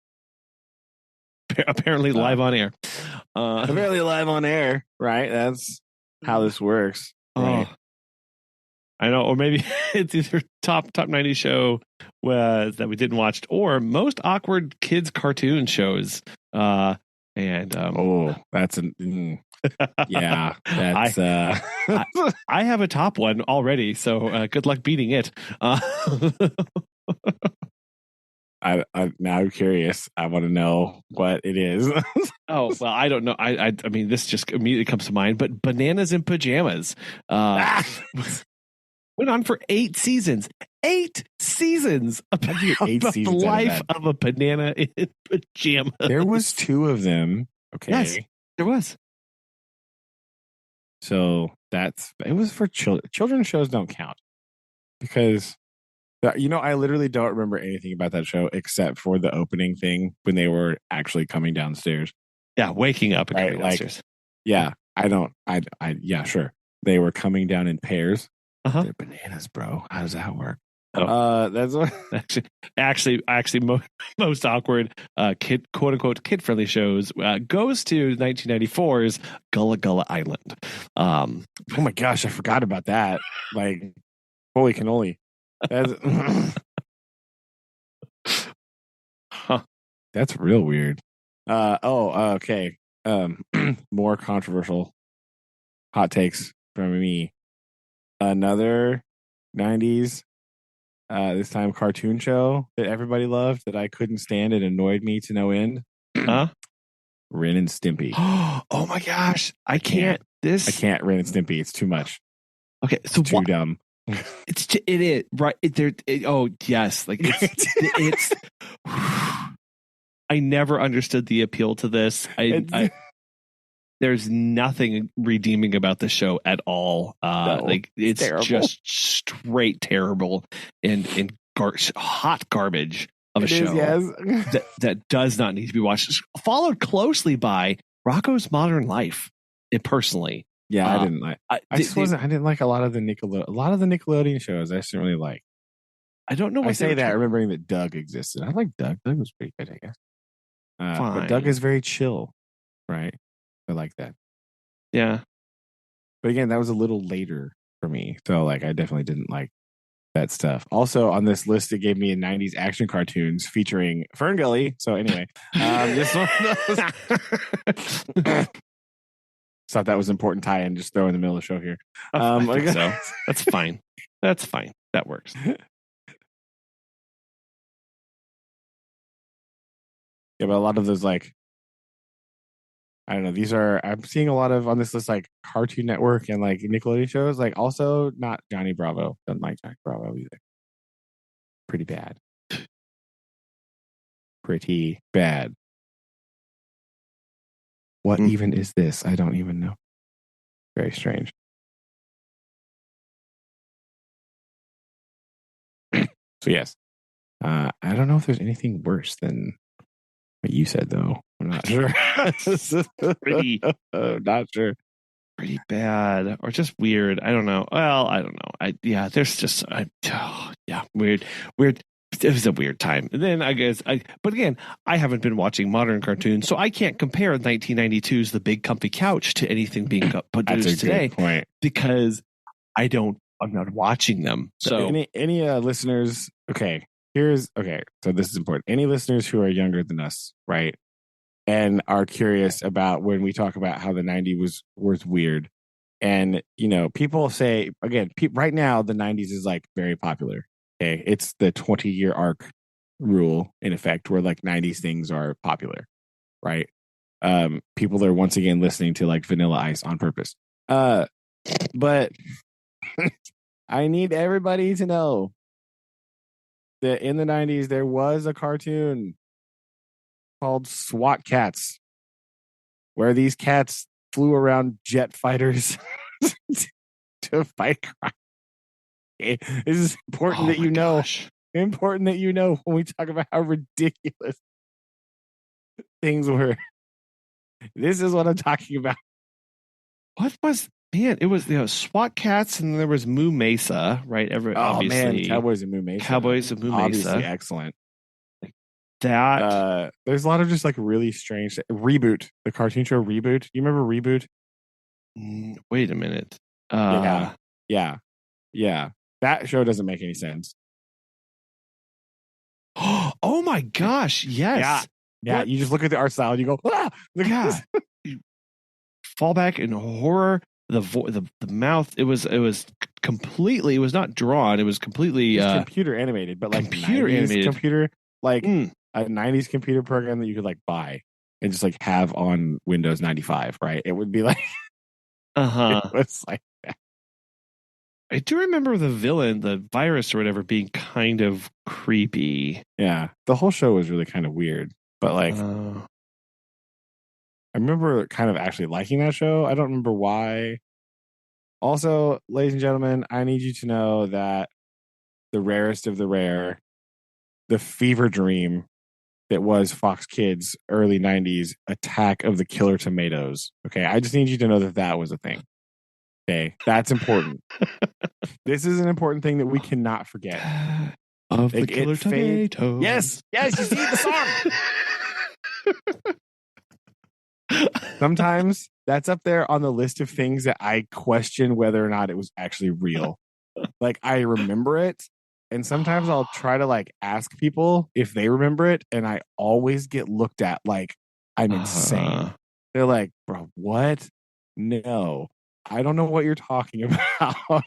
Apparently live on air. Apparently live on air, right? That's how this works. Right. I know, or maybe it's either top 90 show that we didn't watch, or most awkward kids cartoon shows. That's yeah, that's I have a top one already, so good luck beating it. I'm now curious. I want to know what it is. Oh, well, I don't know. I mean, this just immediately comes to mind, but Bananas in Pajamas. Went on for 8 seasons. 8 seasons about the life of a banana in pajamas. There was 2 of them. Okay. Yes, there was. So it was for children. Children's shows don't count because, I literally don't remember anything about that show except for the opening thing when they were actually coming downstairs. Yeah, waking up and coming downstairs. Yeah, yeah, sure. They were coming down in pairs. They're bananas, bro. How does that work? That's what actually most awkward kid, quote unquote, kid friendly shows goes to 1994's Gullah Gullah Island. Oh my gosh, I forgot about that. Like, holy cannoli. That's real weird. Okay. More controversial hot takes from me. Another 90s, this time cartoon show that everybody loved that I couldn't stand. It annoyed me to no end. Ren and Stimpy. Oh my gosh, I can't. I can't Ren and Stimpy. It's too much. Okay, so it's too dumb. It is right there. Oh yes, like it's. I never understood the appeal to this. There's nothing redeeming about the show at all. It's terrible. Just straight terrible and hot garbage of a show that does not need to be watched. Followed closely by Rocko's Modern Life. Personally, yeah, I didn't like. I didn't like a lot of the Nickelodeon shows. I just didn't really like. I don't know. I say that remembering that Doug existed. I like Doug. Doug was pretty good, I guess. But Doug is very chill, right? I like that. Yeah. But again, that was a little later for me. So I definitely didn't like that stuff. Also on this list, it gave me a 90s action cartoons featuring Fern Gully. So anyway, this one thought that was an important tie-in, just throw in the middle of the show here. I think so. That's fine. That's fine. That works. Yeah, but a lot of those I don't know. I'm seeing a lot of on this list Cartoon Network and Nickelodeon shows. Also not Johnny Bravo. Don't like Johnny Bravo either. Pretty bad. Pretty bad. What even is this? I don't even know. Very strange. So yes. I don't know if there's anything worse than what you said though. I'm not sure. Not sure. Pretty bad or just weird. I don't know. Well, I don't know. There's just Yeah, weird. It was a weird time. And then but again, I haven't been watching modern cartoons, so I can't compare 1992's The Big Comfy Couch to anything being produced today point. because I'm not watching them. So any listeners, okay, so this is important. Any listeners who are younger than us, right? And are curious about when we talk about how the 90s was weird. And, people say, again, right now, the 90s is like very popular. Okay. It's the 20-year arc rule in effect where like 90s things are popular. Right. People are once again listening to like Vanilla Ice on purpose. But I need everybody to know that in the 90s, there was a cartoon called SWAT Cats, where these cats flew around jet fighters to fight crime. Okay. This is important that you know. Gosh. Important that you know when we talk about how ridiculous things were. This is what I'm talking about. What was it was SWAT Cats and there was Moo Mesa, right? Obviously, Cowboys and Moo Mesa. Obviously excellent. That there's a lot of just like really strange Reboot, the cartoon show Reboot. You remember Reboot? Wait a minute. Yeah. That show doesn't make any sense. Oh my gosh! Yes. Yeah. What? You just look at the art style and you go, ah! Yeah. Fall back in horror. The mouth. It was completely. It was not drawn. It was completely computer animated, but like computer animated computer, like a 90s computer program that you could like buy and just like have on Windows 95, right? It would be like, It was like that. I do remember the villain, the virus or whatever, being kind of creepy. Yeah, the whole show was really kind of weird, but like, I remember kind of actually liking that show. I don't remember why. Also, ladies and gentlemen, I need you to know that the rarest of the rare, the fever dream that was Fox Kids early 90s Attack of the Killer Tomatoes. Okay, I just need you to know that was a thing. Okay, that's important. This is an important thing that we cannot forget. Of the Killer Tomatoes. Yes, you see the song. Sometimes that's up there on the list of things that I question whether or not it was actually real. Like, I remember it, and sometimes I'll try to like ask people if they remember it, and I always get looked at like I'm insane. They're like, bro, what? No, I don't know what you're talking about.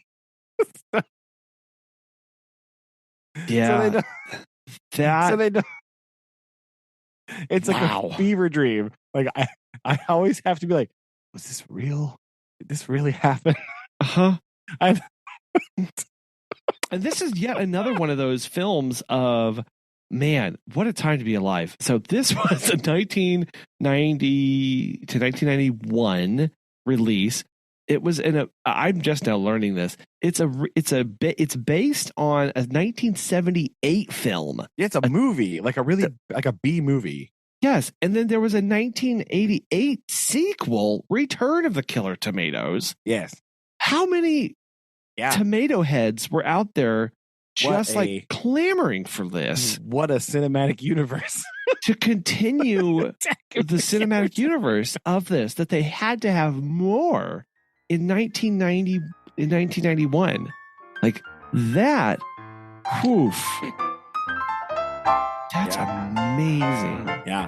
Yeah. So they don't. It's like a fever dream. Like I always have to be like, was this real? Did this really happen? And this is yet another one of those films of, man, what a time to be alive. So this was a 1990 to 1991 release. It was I'm just now learning this. It's based on a 1978 film. Yeah, it's a movie, like a B movie. Yes, and then there was a 1988 sequel, Return of the Killer Tomatoes. Yes. How many tomato heads were out there just clamoring for this? What a cinematic universe. To continue the cinematic universe of this, that they had to have more in 1991. Like that. Woof. That's amazing. Yeah.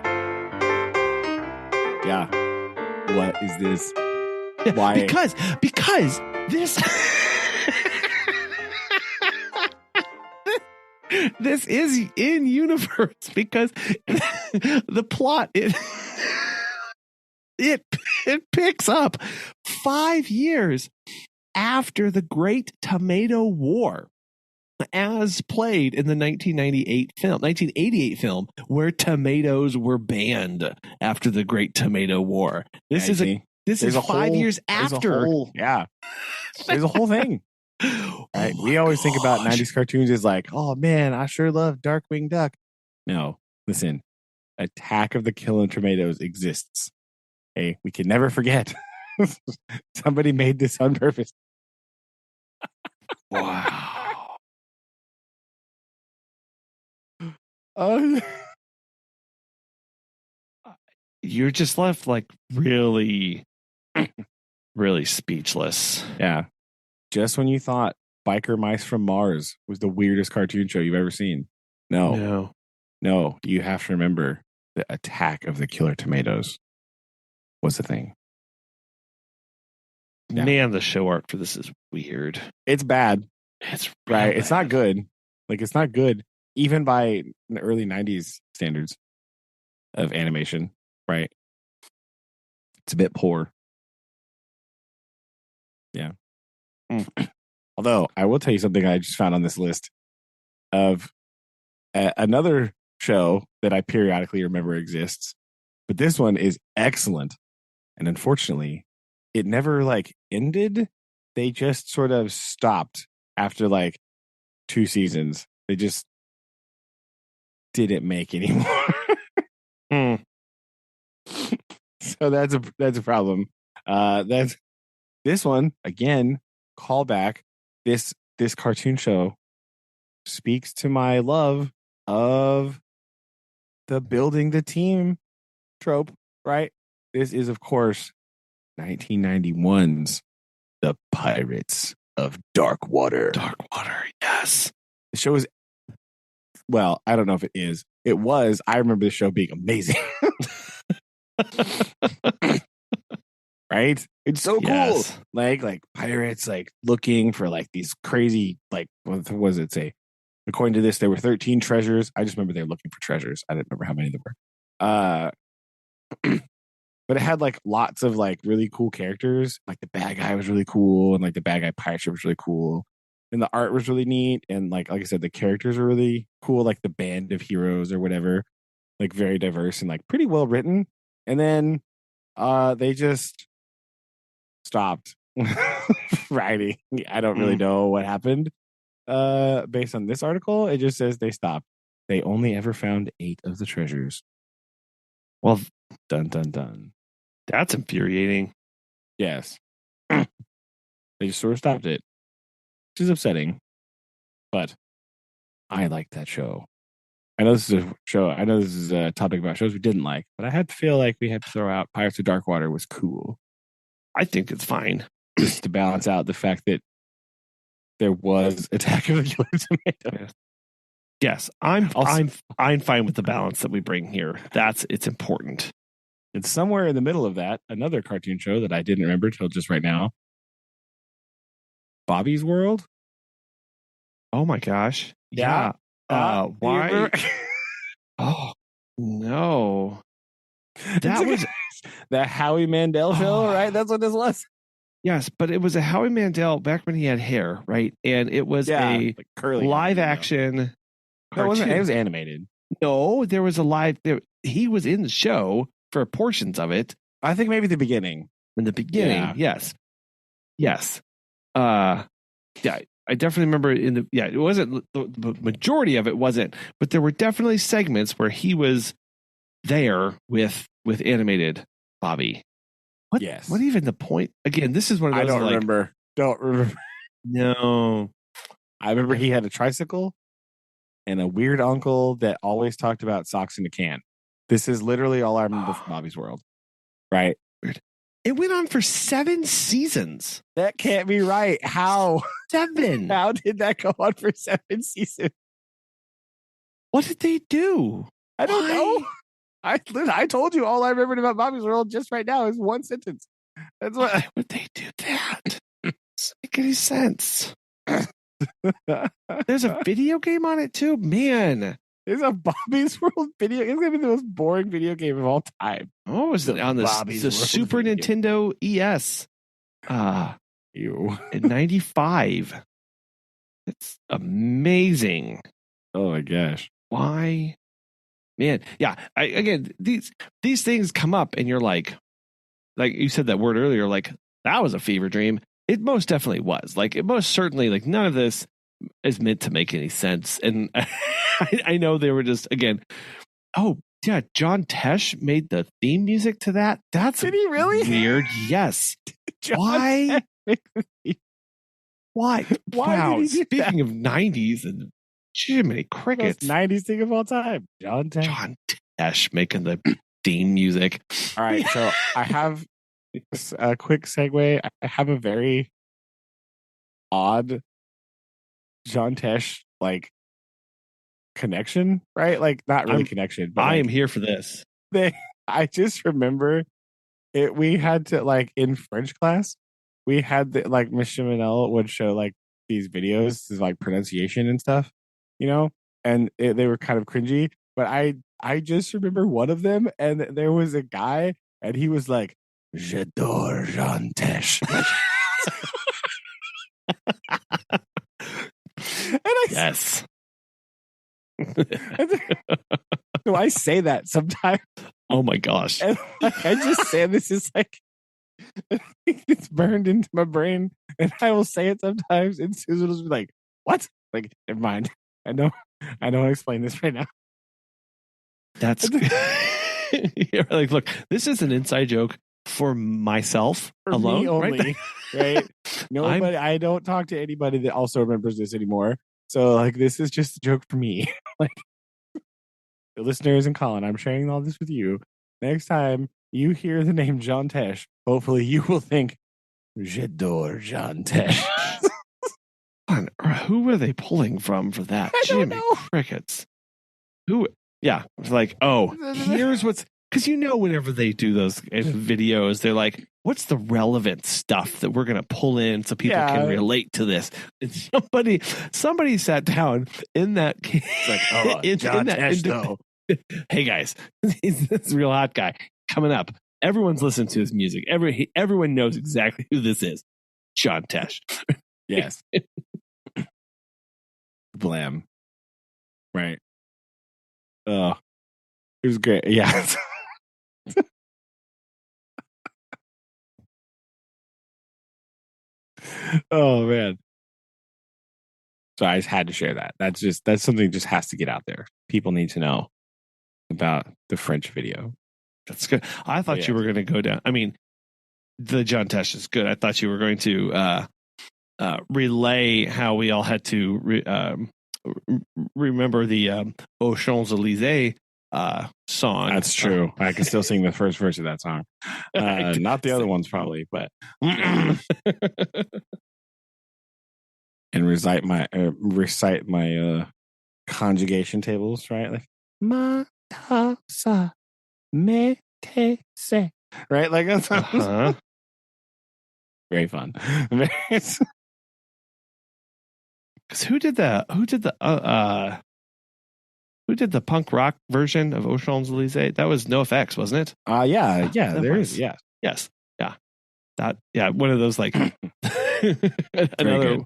What is this? Why? Because this this is in universe, because the plot it picks up 5 years after the Great Tomato War, as played in the 1988 film, where tomatoes were banned after the Great Tomato War. This is 5 years after. There's a whole thing. Right? We always think about 90s cartoons as like, oh man, I sure love Darkwing Duck. No, listen, Attack of the Killer Tomatoes exists. Hey, we can never forget. Somebody made this on purpose. Wow. Oh, You're just left like really, really speechless. yeah. Just when you thought Biker Mice from Mars was the weirdest cartoon show you've ever seen. No, you have to remember the Attack of the Killer Tomatoes was the thing. Yeah. Man, the show art for this is weird. It's bad. It's right. bad. It's not good. Like, it's not good, even by the early 90s standards of animation, right? It's a bit poor. Yeah. Although, I will tell you something I just found on this list of another show that I periodically remember exists, but this one is excellent. And unfortunately, it never like ended. They just sort of stopped after like 2 seasons. They just didn't make anymore. So that's a problem. That's this one again. Callback. This cartoon show speaks to my love of the building the team trope. Right. This is of course 1991's The Pirates of Dark Water. Dark Water, yes. The show is, well, I don't know if it is. It was. I remember the show being amazing. Right? It's so cool. Yes. Like pirates like looking for like these crazy, like, what was it say? According to this, there were 13 treasures. I just remember they were looking for treasures. I didn't remember how many there were. But it had like lots of like really cool characters. Like the bad guy was really cool, and like the bad guy pirate ship was really cool, and the art was really neat, and like I said, the characters were really cool. Like the band of heroes or whatever, like very diverse and like pretty well written. And then they just stopped writing. I don't really know what happened. Based on this article, it just says they stopped. They only ever found 8 of the treasures. Well, dun dun dun. That's infuriating. Yes. They just sort of stopped it, which is upsetting. But I like that show. I know this is a show. I know this is a topic about shows we didn't like, but I had to feel like we had to throw out Pirates of Dark Water was cool. I think it's fine. Just to balance out the fact that there was Attack of the Killer Tomatoes. Yes, I'm fine with the balance that we bring here. It's important. It's somewhere in the middle of that. Another cartoon show that I didn't remember till just right now. Bobby's World. Oh my gosh! Yeah. Why? Oh no! That was the Howie Mandel show, right? That's what this was. Yes, but it was a Howie Mandel back when he had hair, right? And it was a like curly live action. No, it wasn't. It was animated. No, there was a live. He was in the show for portions of it. I think maybe the beginning. In the beginning, yes. Yeah, I definitely remember it wasn't the majority of it wasn't, but there were definitely segments where he was there with animated Bobby. What? Yes. What even the point? Again, this is one of those. I don't remember. Don't remember. No, I remember he had a tricycle and a weird uncle that always talked about socks in a can. This is literally all I remember from Bobby's World. Right? Weird. It went on for 7 seasons. That can't be right. How? 7. How did that go on for 7 seasons? What did they do? I don't know. I told you all I remembered about Bobby's World just right now is one sentence. That's what. Why would they do that? Doesn't make any sense. There's a video game on it too, man. There's a Bobby's World video. It's gonna be the most boring video game of all time. Oh, was it on the Super Nintendo ES? In 95. It's amazing. Oh my gosh. Why? Man, yeah. Again, these things come up and you're like you said that word earlier, like that was a fever dream. It most definitely was. Like it most certainly, like none of this is meant to make any sense. And I know they were just, again, oh yeah, John Tesh made the theme music to that. Did he really? Weird. Yes. Why? Why? Wow. Speaking of 90s and Jiminy Best crickets. 90s thing of all time. John Tesh. John Tesh making the theme music. All right, so I have a quick segue. I have a very odd John Tesh like connection, right? Like not really connection, but I like, am here for this. I just remember it. We had to like in French class, we had the, like Miss Chiminelle would show like these videos, like pronunciation and stuff, you know, and they were kind of cringy. But I just remember one of them, and there was a guy, and he was like, "J'adore Jean Tesh." Yes. So I say that sometimes. Oh my gosh. And like, I just say this is like it's burned into my brain, and I will say it sometimes, and Susan will be like, "What?" Like, never mind. I know how to explain this right now. That's you're like, look, this is an inside joke for myself For alone, me only, right? Nobody. I don't talk to anybody that also remembers this anymore. So like, this is just a joke for me. Like, the listeners and Colin, I'm sharing all this with you. Next time you hear the name John Tesh, hopefully you will think, "J'adore John Tesh." Who were they pulling from for that? I don't Jimmy know. crickets. Who? Yeah, it's like, oh, here's what's because whenever they do those videos, they're like, what's the relevant stuff that we're gonna pull in so people can relate to this? And somebody sat down in that case, like, oh, John Tesh, though. Hey guys, he's this real hot guy coming up. Everyone's listening to his music. Everyone knows exactly who this is. John Tesh. Yes. Blam. Right. Oh, it was great. Yeah. Oh man. So I just had to share that. That's something just has to get out there. People need to know about the French video. That's good. I thought you were going to go down. I mean, the John Tesh is good. I thought you were going to relay how we all had to remember the Aux Champs-Élysées song. That's true. I can still sing the first verse of that song. Not the other ones, probably, but and recite my conjugation tables, right? Like ma ta sa me te se, right? Like that's very fun. Because who did the punk rock version of Aux Champs-Élysées? That was NoFX, wasn't it? Yeah. There is. Yeah. Yes. Yeah. That. Yeah. One of those like another.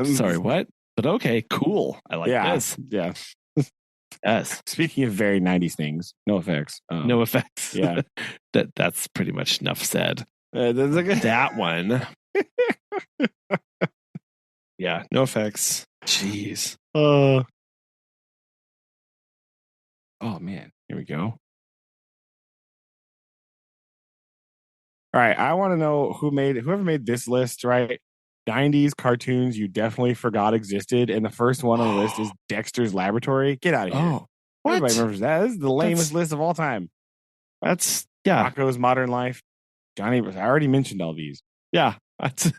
Sorry, what? But okay, cool. I like this. Yeah. Yes. Speaking of very 90s things, NoFX. NoFX. Yeah. That's pretty much enough said. That one. Yeah, NoFX. Jeez. Oh man. Here we go. All right. I want to know whoever made this list, right? 90s cartoons you definitely forgot existed, and the first one on the list is Dexter's Laboratory. Get out of here. Oh, what? Everybody remembers that. This is the lamest list of all time. That's Rocko's Modern Life. Johnny, I already mentioned all these. Yeah. That's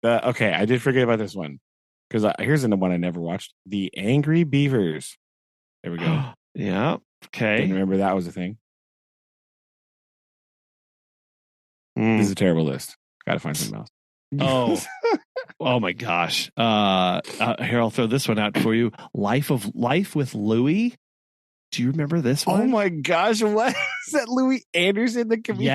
okay, I did forget about this one because here's the one I never watched: The Angry Beavers. There we go. Yeah. Okay. Didn't remember that was a thing. This is a terrible list. Got to find something else. Oh my gosh. Here, I'll throw this one out for you. Life with Louie. Do you remember this one? Oh my gosh. What is that? Louis Anderson, the comedian?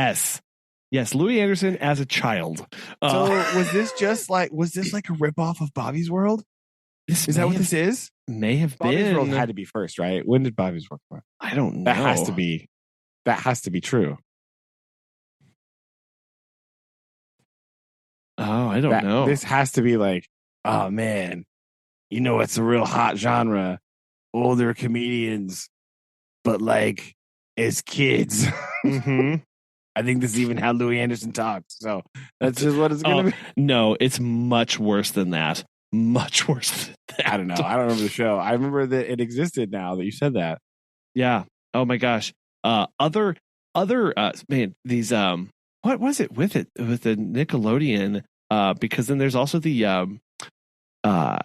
Yes. Louis Anderson as a child. So was this like a ripoff of Bobby's World? Is that what this is? May have Bobby's been. World had to be first, right? When did Bobby's World come out? I don't know. That has to be true. Oh, I don't know. This has to be like, oh man, it's a real hot genre. Older comedians, but like as kids. Mm-hmm. I think this is even how Louis Anderson talks. So that's just what it's going to be. No, it's much worse than that. much worse than that. I don't know. I don't remember the show. I remember that it existed now that you said that. Yeah. Oh my gosh. Other man, these what was it with the Nickelodeon? Because then there's also the uh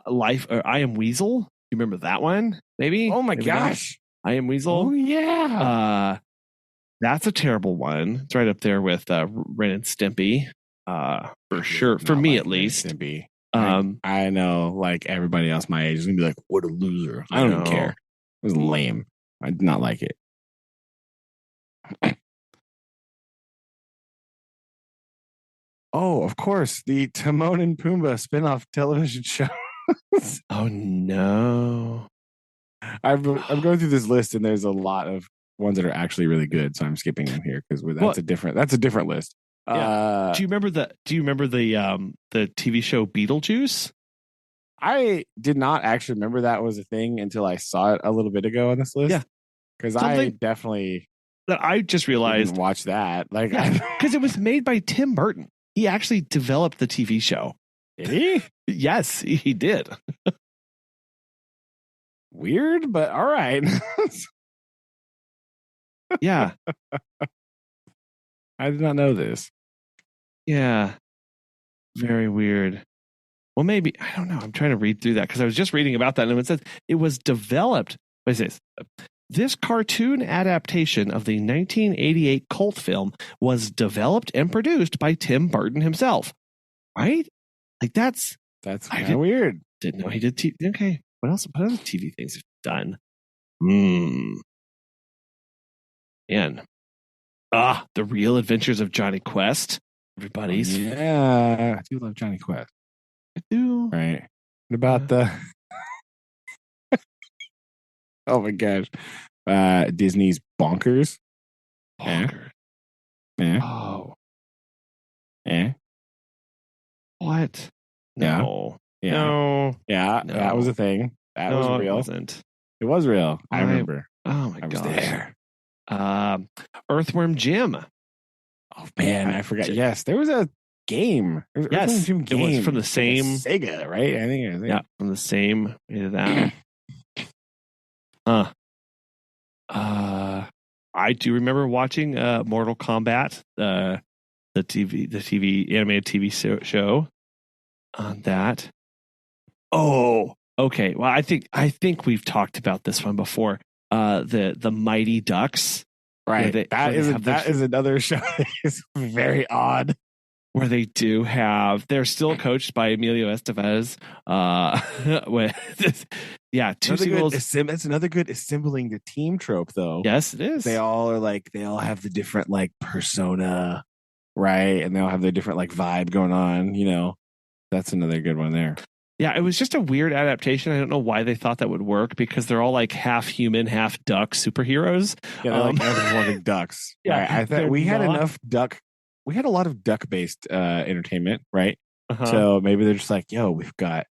Life or I Am Weasel. You remember that one? Maybe. Oh my Maybe not. gosh. I Am Weasel. Oh yeah. That's a terrible one. It's right up there with Ren and Stimpy. For sure. For me, at least. Stimpy. I know, like everybody else my age is gonna be like, "What a loser!" I don't even care. It was lame. I did not like it. Oh, of course, the Timon and Pumbaa spin-off television show. Oh no! I'm going through this list, and there's a lot of ones that are actually really good. So I'm skipping them here because that's a different list. Yeah. Do you remember the TV show Beetlejuice? I did not actually remember that was a thing until I saw it a little bit ago on this list. Yeah, because I definitely that I just realized didn't watch that because it was made by Tim Burton. He actually developed the TV show. Did he? Yes, he did. Weird, but all right. Yeah. I did not know this. Yeah. Very weird. Well, maybe, I don't know. I'm trying to read through that because I was just reading about that. And it says it was developed. What is this cartoon adaptation of the 1988 cult film was developed and produced by Tim Burton himself. Right? Like that's kind of weird. Didn't know he did TV. Okay. What else? What other TV things have you done? Man. The Real Adventures of Johnny Quest. Everybody's. Yeah. I do love Johnny Quest. I do. Right. What about the oh my gosh. Disney's Bonkers. Bonkers. Yeah. Oh. Yeah. What? No. Yeah. No. Yeah. No. That was a thing. That was real. It wasn't. It was real. I remember. Oh my gosh. there. Earthworm Jim. Oh man, I forgot. Yes, there was a game. Yes, Jim game. It was from the same Sega, right? I think. Yeah, from the same that. I do remember watching Mortal Kombat, the animated TV show on that. Oh, okay. Well, I think we've talked about this one before. The Mighty Ducks. Right. That is another show that is very odd. Where they do have, they're still coached by Emilio Estevez. Two sequels. That's another good assembling the team trope, though. Yes, it is. They all have the different persona, right? And they all have their different vibe going on. That's another good one there. Yeah, it was just a weird adaptation. I don't know why they thought that would work because they're all half human, half duck superheroes. Yeah, they're anthropomorphic ducks. Yeah, right? I thought we had enough duck. We had a lot of duck-based entertainment, right? Uh-huh. So maybe they're just yo, we've got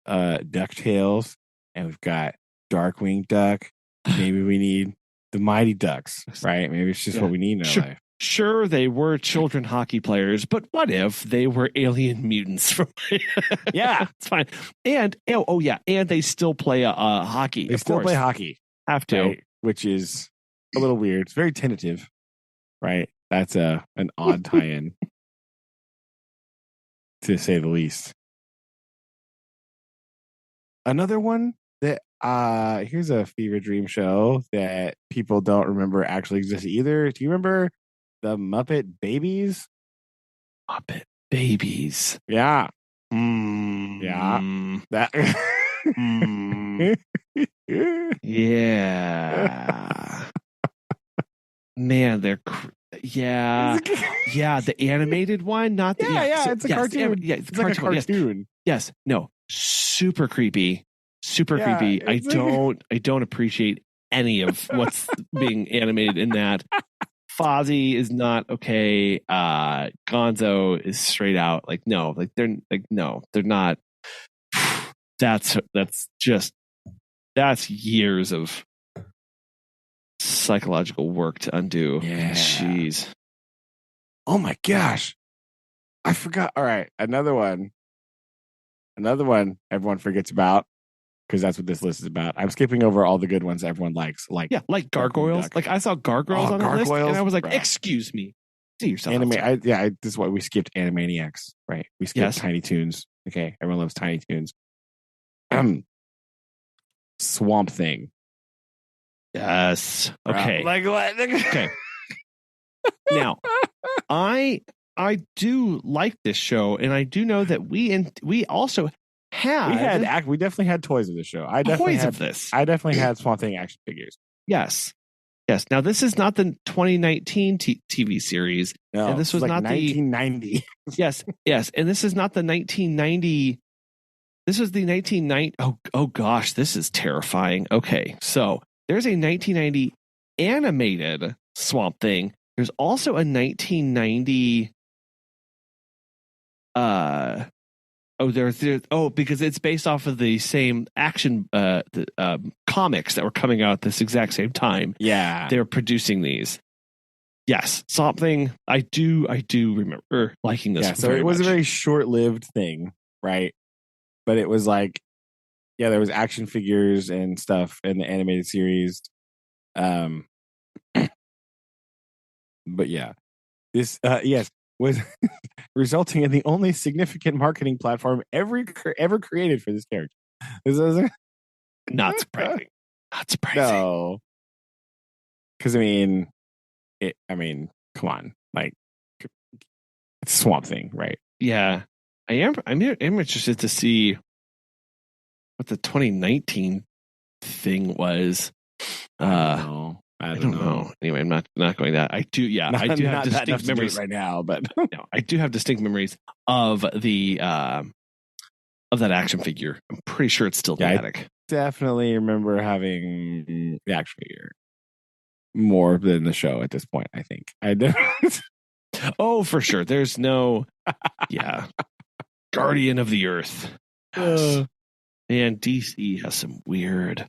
DuckTales and we've got Darkwing Duck. Maybe we need the Mighty Ducks, right? Maybe it's just what we need in our life. Sure, they were children hockey players, but what if they were alien mutants from? Yeah, it's fine. And and they still play hockey. They still play hockey. Have to, right? Which is a little weird. It's very tentative, right? That's an odd tie-in, to say the least. Another one that here's a fever dream show that people don't remember actually exists either. Do you remember the Muppet Babies? Muppet Babies. Yeah. Yeah. That. Yeah. Man, they're the animated one, not the it's a cartoon. It's a cartoon. Yes. No. Super creepy. Creepy. I don't appreciate any of what's being animated in that. Fozzie is not okay. Gonzo is straight out they're not. That's years of psychological work to undo. Yeah. Jeez. Oh my gosh. I forgot. All right. Another one Another one everyone forgets about because that's what this list is about. I'm skipping over all the good ones everyone likes. Like like Gargoyles. Like I saw Gargoyles on the list, and I was like, excuse me. See yourself. This is why we skipped Animaniacs, right? We skipped Tiny Toons. Okay, everyone loves Tiny Toons. Swamp Thing. Yes. Okay. Like what? Okay. Now, I do like this show, and I do know that we also we definitely had toys of this show. I definitely had Swamp Thing action figures. Yes. Now this is not the 2019 TV series. No, and this was like not 1990. Yes, and this is not the 1990. This was the 1990. Oh gosh, this is terrifying. Okay, so there's a 1990 animated Swamp Thing. There's also a 1990. Because it's based off of the same action comics that were coming out at this exact same time. Yeah, they're producing these. Yes, Swamp Thing. I do remember liking this. Yeah, so it was a very short-lived thing, right? But it was like, there was action figures and stuff in the animated series. But yeah, this was resulting in the only significant marketing platform ever created for this character. Not surprising. No, because come on, like it's Swamp Thing, right? Yeah, I'm interested to see what the 2019 thing was. I don't know. Anyway, I'm not going that. I do have distinct memories right now, but I do have distinct memories of the of that action figure. I'm pretty sure it's still in the attic. I definitely remember having the action figure more than the show at this point. I think I did. Oh, for sure. There's no, Guardian of the Earth. Yes. And DC has some weird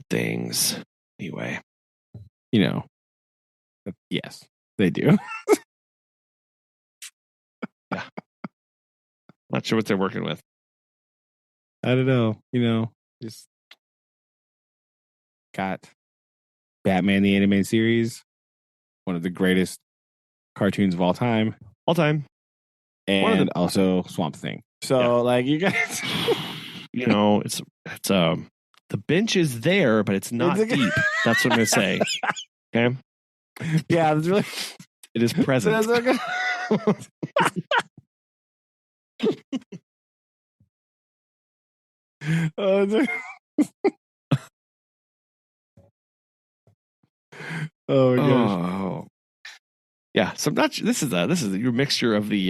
things. Anyway, yes, they do. Yeah. Not sure what they're working with. I don't know. Just got Batman the Animated Series, one of the greatest cartoons of all time. And also Swamp Thing. So you guys it's the bench is there, but it's not deep. That's what I'm gonna say. Okay. Yeah, it's really it is present. Oh my gosh. Yeah, so I'm not. This is your mixture of the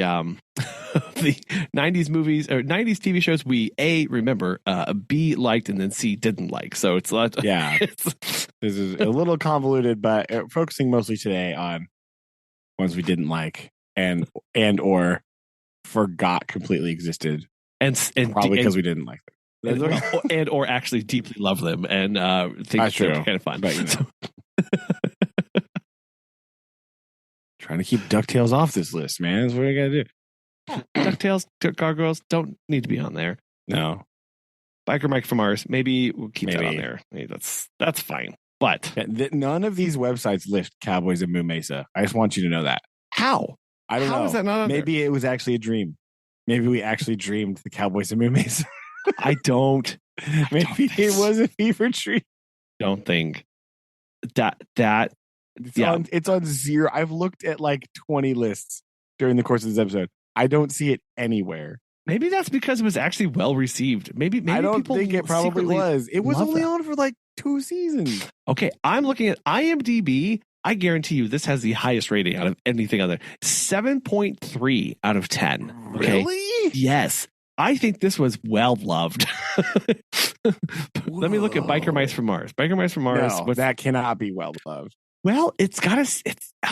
the 90s movies or 90s TV shows we A remember, B liked, and then C didn't like. So it's a lot. Yeah, this is a little convoluted, but focusing mostly today on ones we didn't like and or forgot completely existed, and probably because we didn't like them, and or actually deeply love them and think they're kind of fun. But, trying to keep DuckTales off this list, man. That's what I gotta do. DuckTales, Gargoyles don't need to be on there. No. Biker Mike from Mars, maybe we'll keep that on there. Maybe that's fine. But none of these websites list Cowboys of Moo Mesa. I just want you to know that. How? I don't know. How is that not on Maybe there? It was actually a dream. Maybe we actually dreamed the Cowboys of Moo Mesa. I don't. Maybe it was a fever dream. Don't think that. It's on zero. I've looked at 20 lists during the course of this episode. I don't see it anywhere. Maybe that's because it was actually well received. Maybe I don't think it probably was. It was only on for 2 seasons. Okay, I'm looking at IMDb. I guarantee you this has the highest rating out of anything other. 7.3 out of 10. Okay? Really? Yes. I think this was well loved. Let me look at Biker Mice from Mars. Biker Mice from Mars. No, that cannot be well loved. Well, it's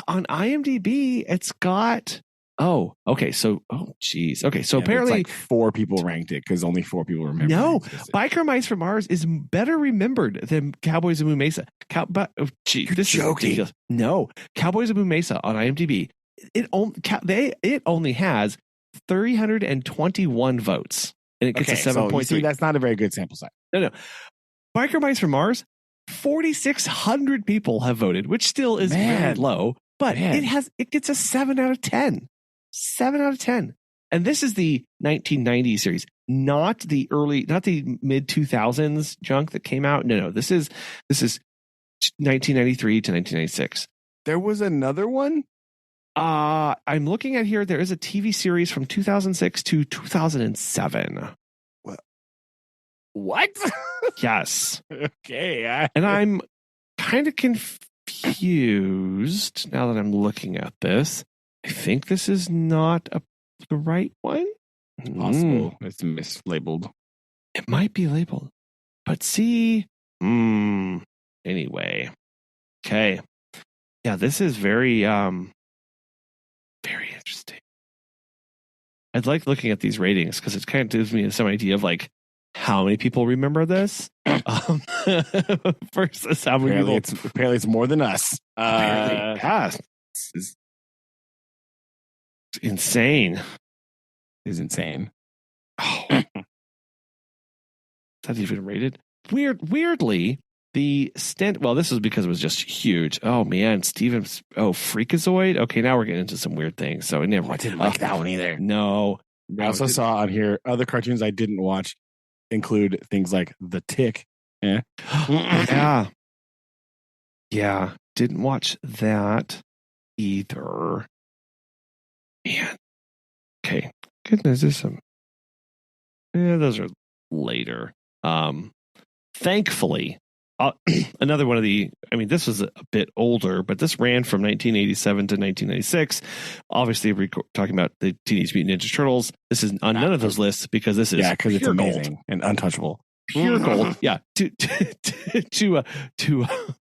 on IMDb. It's got. Oh, okay. So, geez. Okay, so apparently 4 people ranked it because only 4 people remember. No, Biker Mice from Mars is better remembered than Cowboys of Moo Mesa. You're this joking. Is ridiculous. No, Cowboys of Moo Mesa on IMDb. It only has 321 votes, and it gets a 7.3. So that's not a very good sample size. No. Biker Mice from Mars, 4,600 people have voted, which still is very low, but it gets a 7 out of 10. 7 out of 10. And this is the 1990 series, not the mid 2000s junk that came out. No, this is 1993 to 1996. There was another one. I'm looking at here. There is a TV series from 2006 to 2007. What? Yes. Okay. And I'm kind of confused now that I'm looking at this. I think this is not the right one. It's possible. It's mislabeled. It might be labeled. But see. Anyway. Okay. Yeah, this is very very interesting. I'd like looking at these ratings because it kind of gives me some idea of like how many people remember this versus how many people. Apparently it's more than us. This is insane. Is insane. Oh. Is that even rated? Weirdly, the this was because it was just huge. Oh man, Steven's Freakazoid. Okay, now we're getting into some weird things. So I didn't like that one either. No. I also saw on here other cartoons I didn't watch include things like The Tick. Yeah. Yeah. Didn't watch that either. Man. Okay. Goodness, there's some. Yeah, those are later. Thankfully, another one of this was a bit older, but this ran from 1987 to 1996. Obviously, we're talking about the Teenage Mutant Ninja Turtles. This is on none of those lists because this is because it's amazing and untouchable. Pure gold. Yeah. To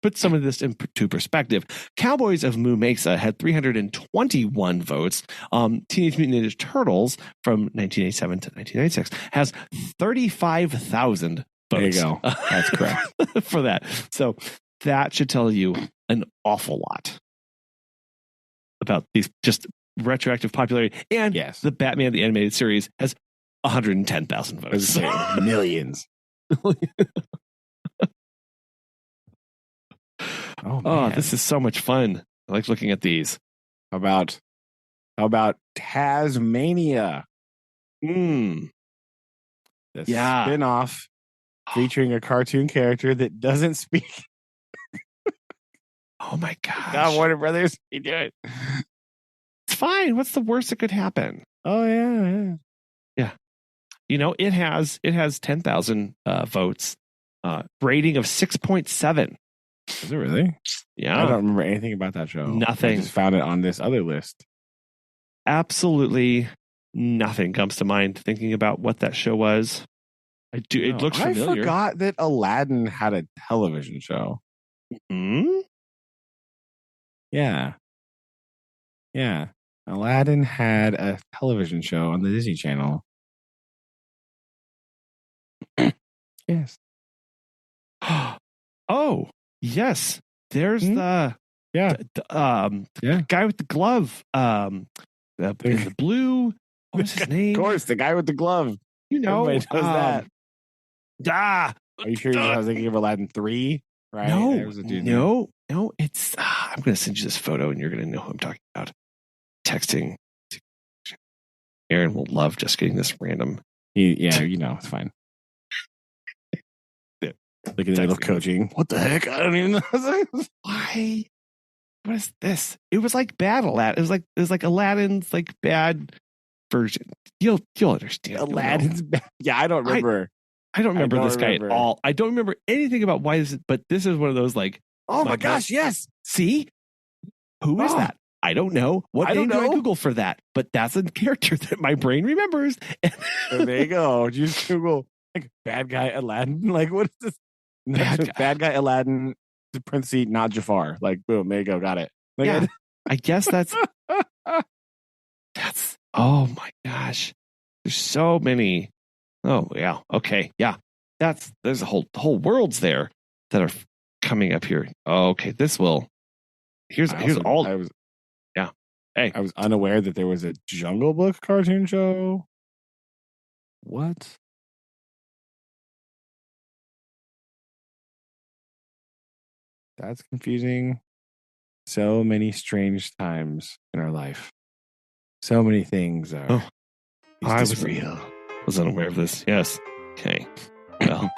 put some of this into perspective, Cowboys of Moo Mesa had 321 votes. Teenage Mutant Ninja Turtles from 1987 to 1996 has 35,000 votes. There you go. That's correct. For that. So that should tell you an awful lot about these just retroactive popularity. And the Batman the Animated Series has 110,000 votes. Millions. Oh, this is so much fun. I like looking at these. How about Tasmania? The spin-off featuring a cartoon character that doesn't speak. Oh my gosh. God, Warner Brothers, you do it. It's fine. What's the worst that could happen? Oh yeah. It has 10,000 votes. Rating of 6.7. Is it really? Yeah. I don't remember anything about that show. Nothing. I just found it on this other list. Absolutely nothing comes to mind thinking about what that show was. It looks familiar. I forgot that Aladdin had a television show. Yeah. Aladdin had a television show on the Disney Channel. Yes. Oh, yes. There's the guy with the glove. The blue. What was his name? Of course, the guy with the glove. Everybody knows that. Are you sure you're thinking of Aladdin 3? Right? No. It's. I'm going to send you this photo, and you're going to know who I'm talking about. Texting. Aaron will love just getting this random. It's fine. Look at the little coaching. What the heck? I don't even know. Why? What is this? It was like bad Aladdin. It was like Aladdin's like bad version. You'll understand. Aladdin's bad. Yeah, I don't remember. I don't remember this guy at all. I don't remember anything about why this is, but this is one of those like, oh my gosh, yes. See? Who is that? I don't know. What name do I Google for that? But that's a character that my brain remembers. So there you go. Just Google like bad guy Aladdin. Like what is this? Bad guy Aladdin, the parenthesis, not Jafar. Like boom, there you go, got it. Like, I guess that's oh my gosh. There's so many. Oh yeah. Okay. Yeah. There's the whole worlds there that are coming up here. Oh, okay. This will. Here's all. Hey. I was unaware that there was a Jungle Book cartoon show. What? That's confusing. So many strange times in our life. So many things are. Oh, I was real. Was unaware of this. Yes. Okay. Well,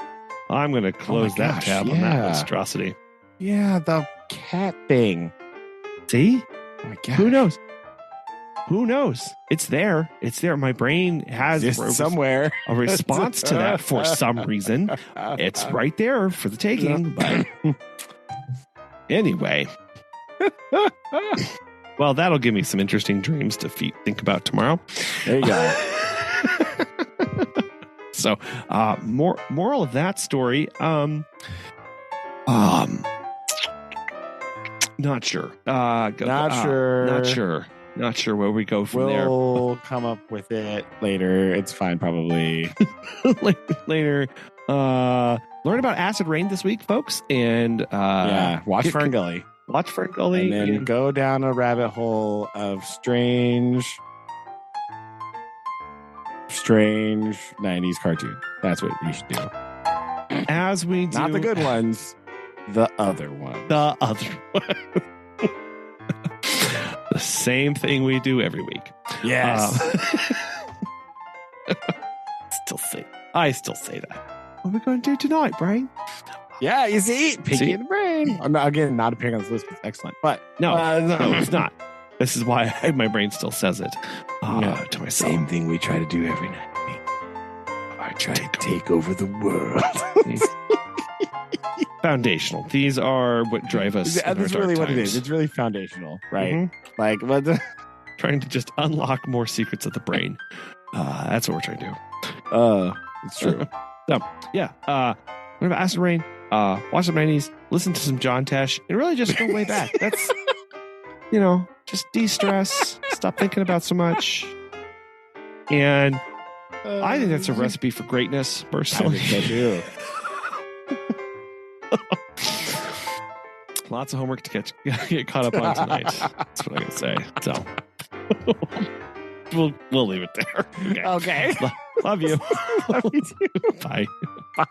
I'm going to close that tab on that monstrosity. Yeah, the cat thing. See? Oh my gosh. Who knows? Who knows? It's there. It's there. My brain has somewhere a response to that for some reason. It's right there for the taking. But anyway. Well, that'll give me some interesting dreams to think about tomorrow. There you go. So, moral of that story. Not sure. Not sure where we go from there. We'll come up with it later. It's fine, probably. Later. Learn about acid rain this week, folks, and watch Fern Gully. Watch Fern Gully, and then go down a rabbit hole of strange 90s cartoon. That's what you should do. As we do. Not the good ones, the other ones. The same thing we do every week. Yes. I still say that. What are we going to do tonight, Brain? Yeah, you see? Piggy in the brain. Again, not appearing on this list, but excellent. But no, it's not. This is why my brain still says it to myself. Same thing we try to do every night. I try to take over the world. Foundational. These are what drive us. That's really what it is. It's really foundational, right? Mm-hmm. Like, trying to just unlock more secrets of the brain. That's what we're trying to do. It's true. So, yeah. Learn about acid rain. Watch some 90s. Listen to some John Tesh, and really just go way back. That's just de-stress. Stop thinking about so much. And I think that's a recipe for greatness, personally. I think so too. Lots of homework to get caught up on tonight. That's what I'm gonna say. So we'll leave it there. Okay. Love you. Love you too. Bye. Bye.